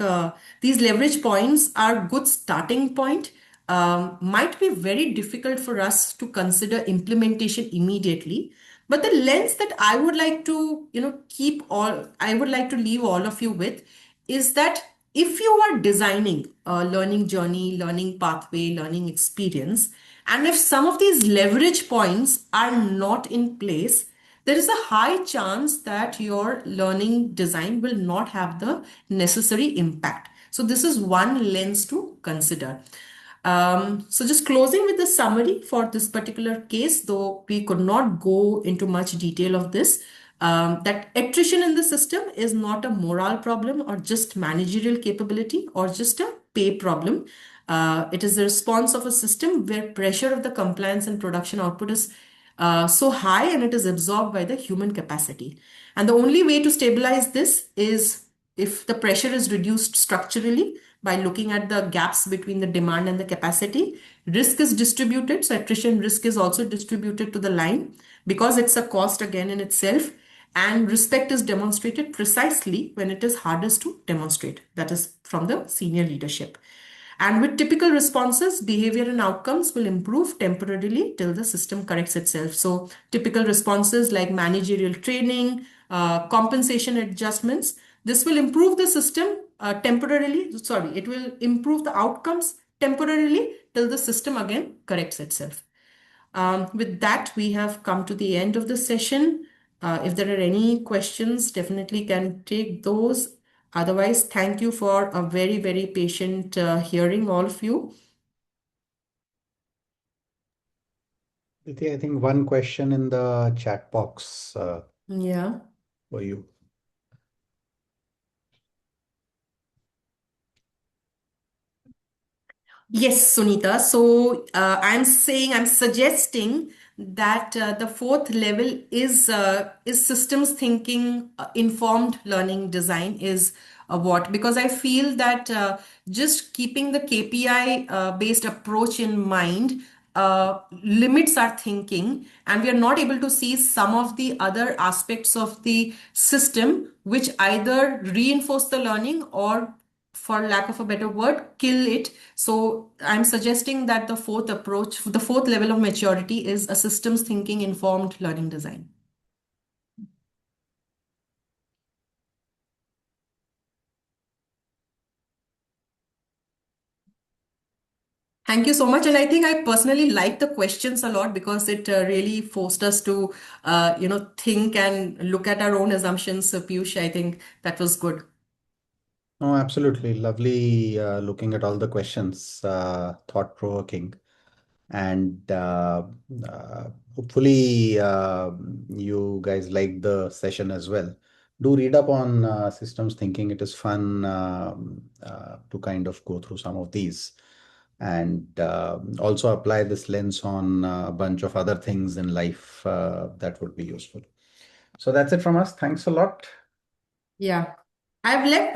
these leverage points are good starting point. Might be very difficult for us to consider implementation immediately. But the lens that I would like to, I would like to leave all of you with is that if you are designing a learning journey, learning pathway, learning experience, and if some of these leverage points are not in place, there is a high chance that your learning design will not have the necessary impact. So this is one lens to consider. So just closing with the summary for this particular case, though we could not go into much detail of this, that attrition in the system is not a moral problem or just managerial capability or just a pay problem. It is the response of a system where pressure of the compliance and production output is so high and it is absorbed by the human capacity. And the only way to stabilize this is if the pressure is reduced structurally by looking at the gaps between the demand and the capacity. Risk is distributed, so attrition risk is also distributed to the line because it's a cost again in itself. And respect is demonstrated precisely when it is hardest to demonstrate, that is from the senior leadership. And with typical responses, behavior and outcomes will improve temporarily till the system corrects itself. So, typical responses like managerial training, compensation adjustments, this will improve the system temporarily. Sorry, it will improve the outcomes temporarily till the system again corrects itself. With that, we have come to the end of the session. If there are any questions, definitely can take those. Otherwise, thank you for a very, very patient hearing, all of you. Aditi, I think one question in the chat box Yeah. for you. Yes, Sunita. So I'm suggesting that the fourth level is systems thinking, informed learning design is what, because I feel that just keeping the KPI based approach in mind limits our thinking, and we are not able to see some of the other aspects of the system which either reinforce the learning or, for lack of a better word, kill it. So I'm suggesting that the fourth approach, the fourth level of maturity is a systems thinking informed learning design. Thank you so much. And I think I personally like the questions a lot because it really forced us to, think and look at our own assumptions. So, Piyush, I think that was good. Oh, absolutely. Lovely looking at all the questions, thought-provoking. And hopefully you guys like the session as well. Do read up on systems thinking. It is fun to kind of go through some of these and also apply this lens on a bunch of other things in life that would be useful. So that's it from us. Thanks a lot. Yeah. I've left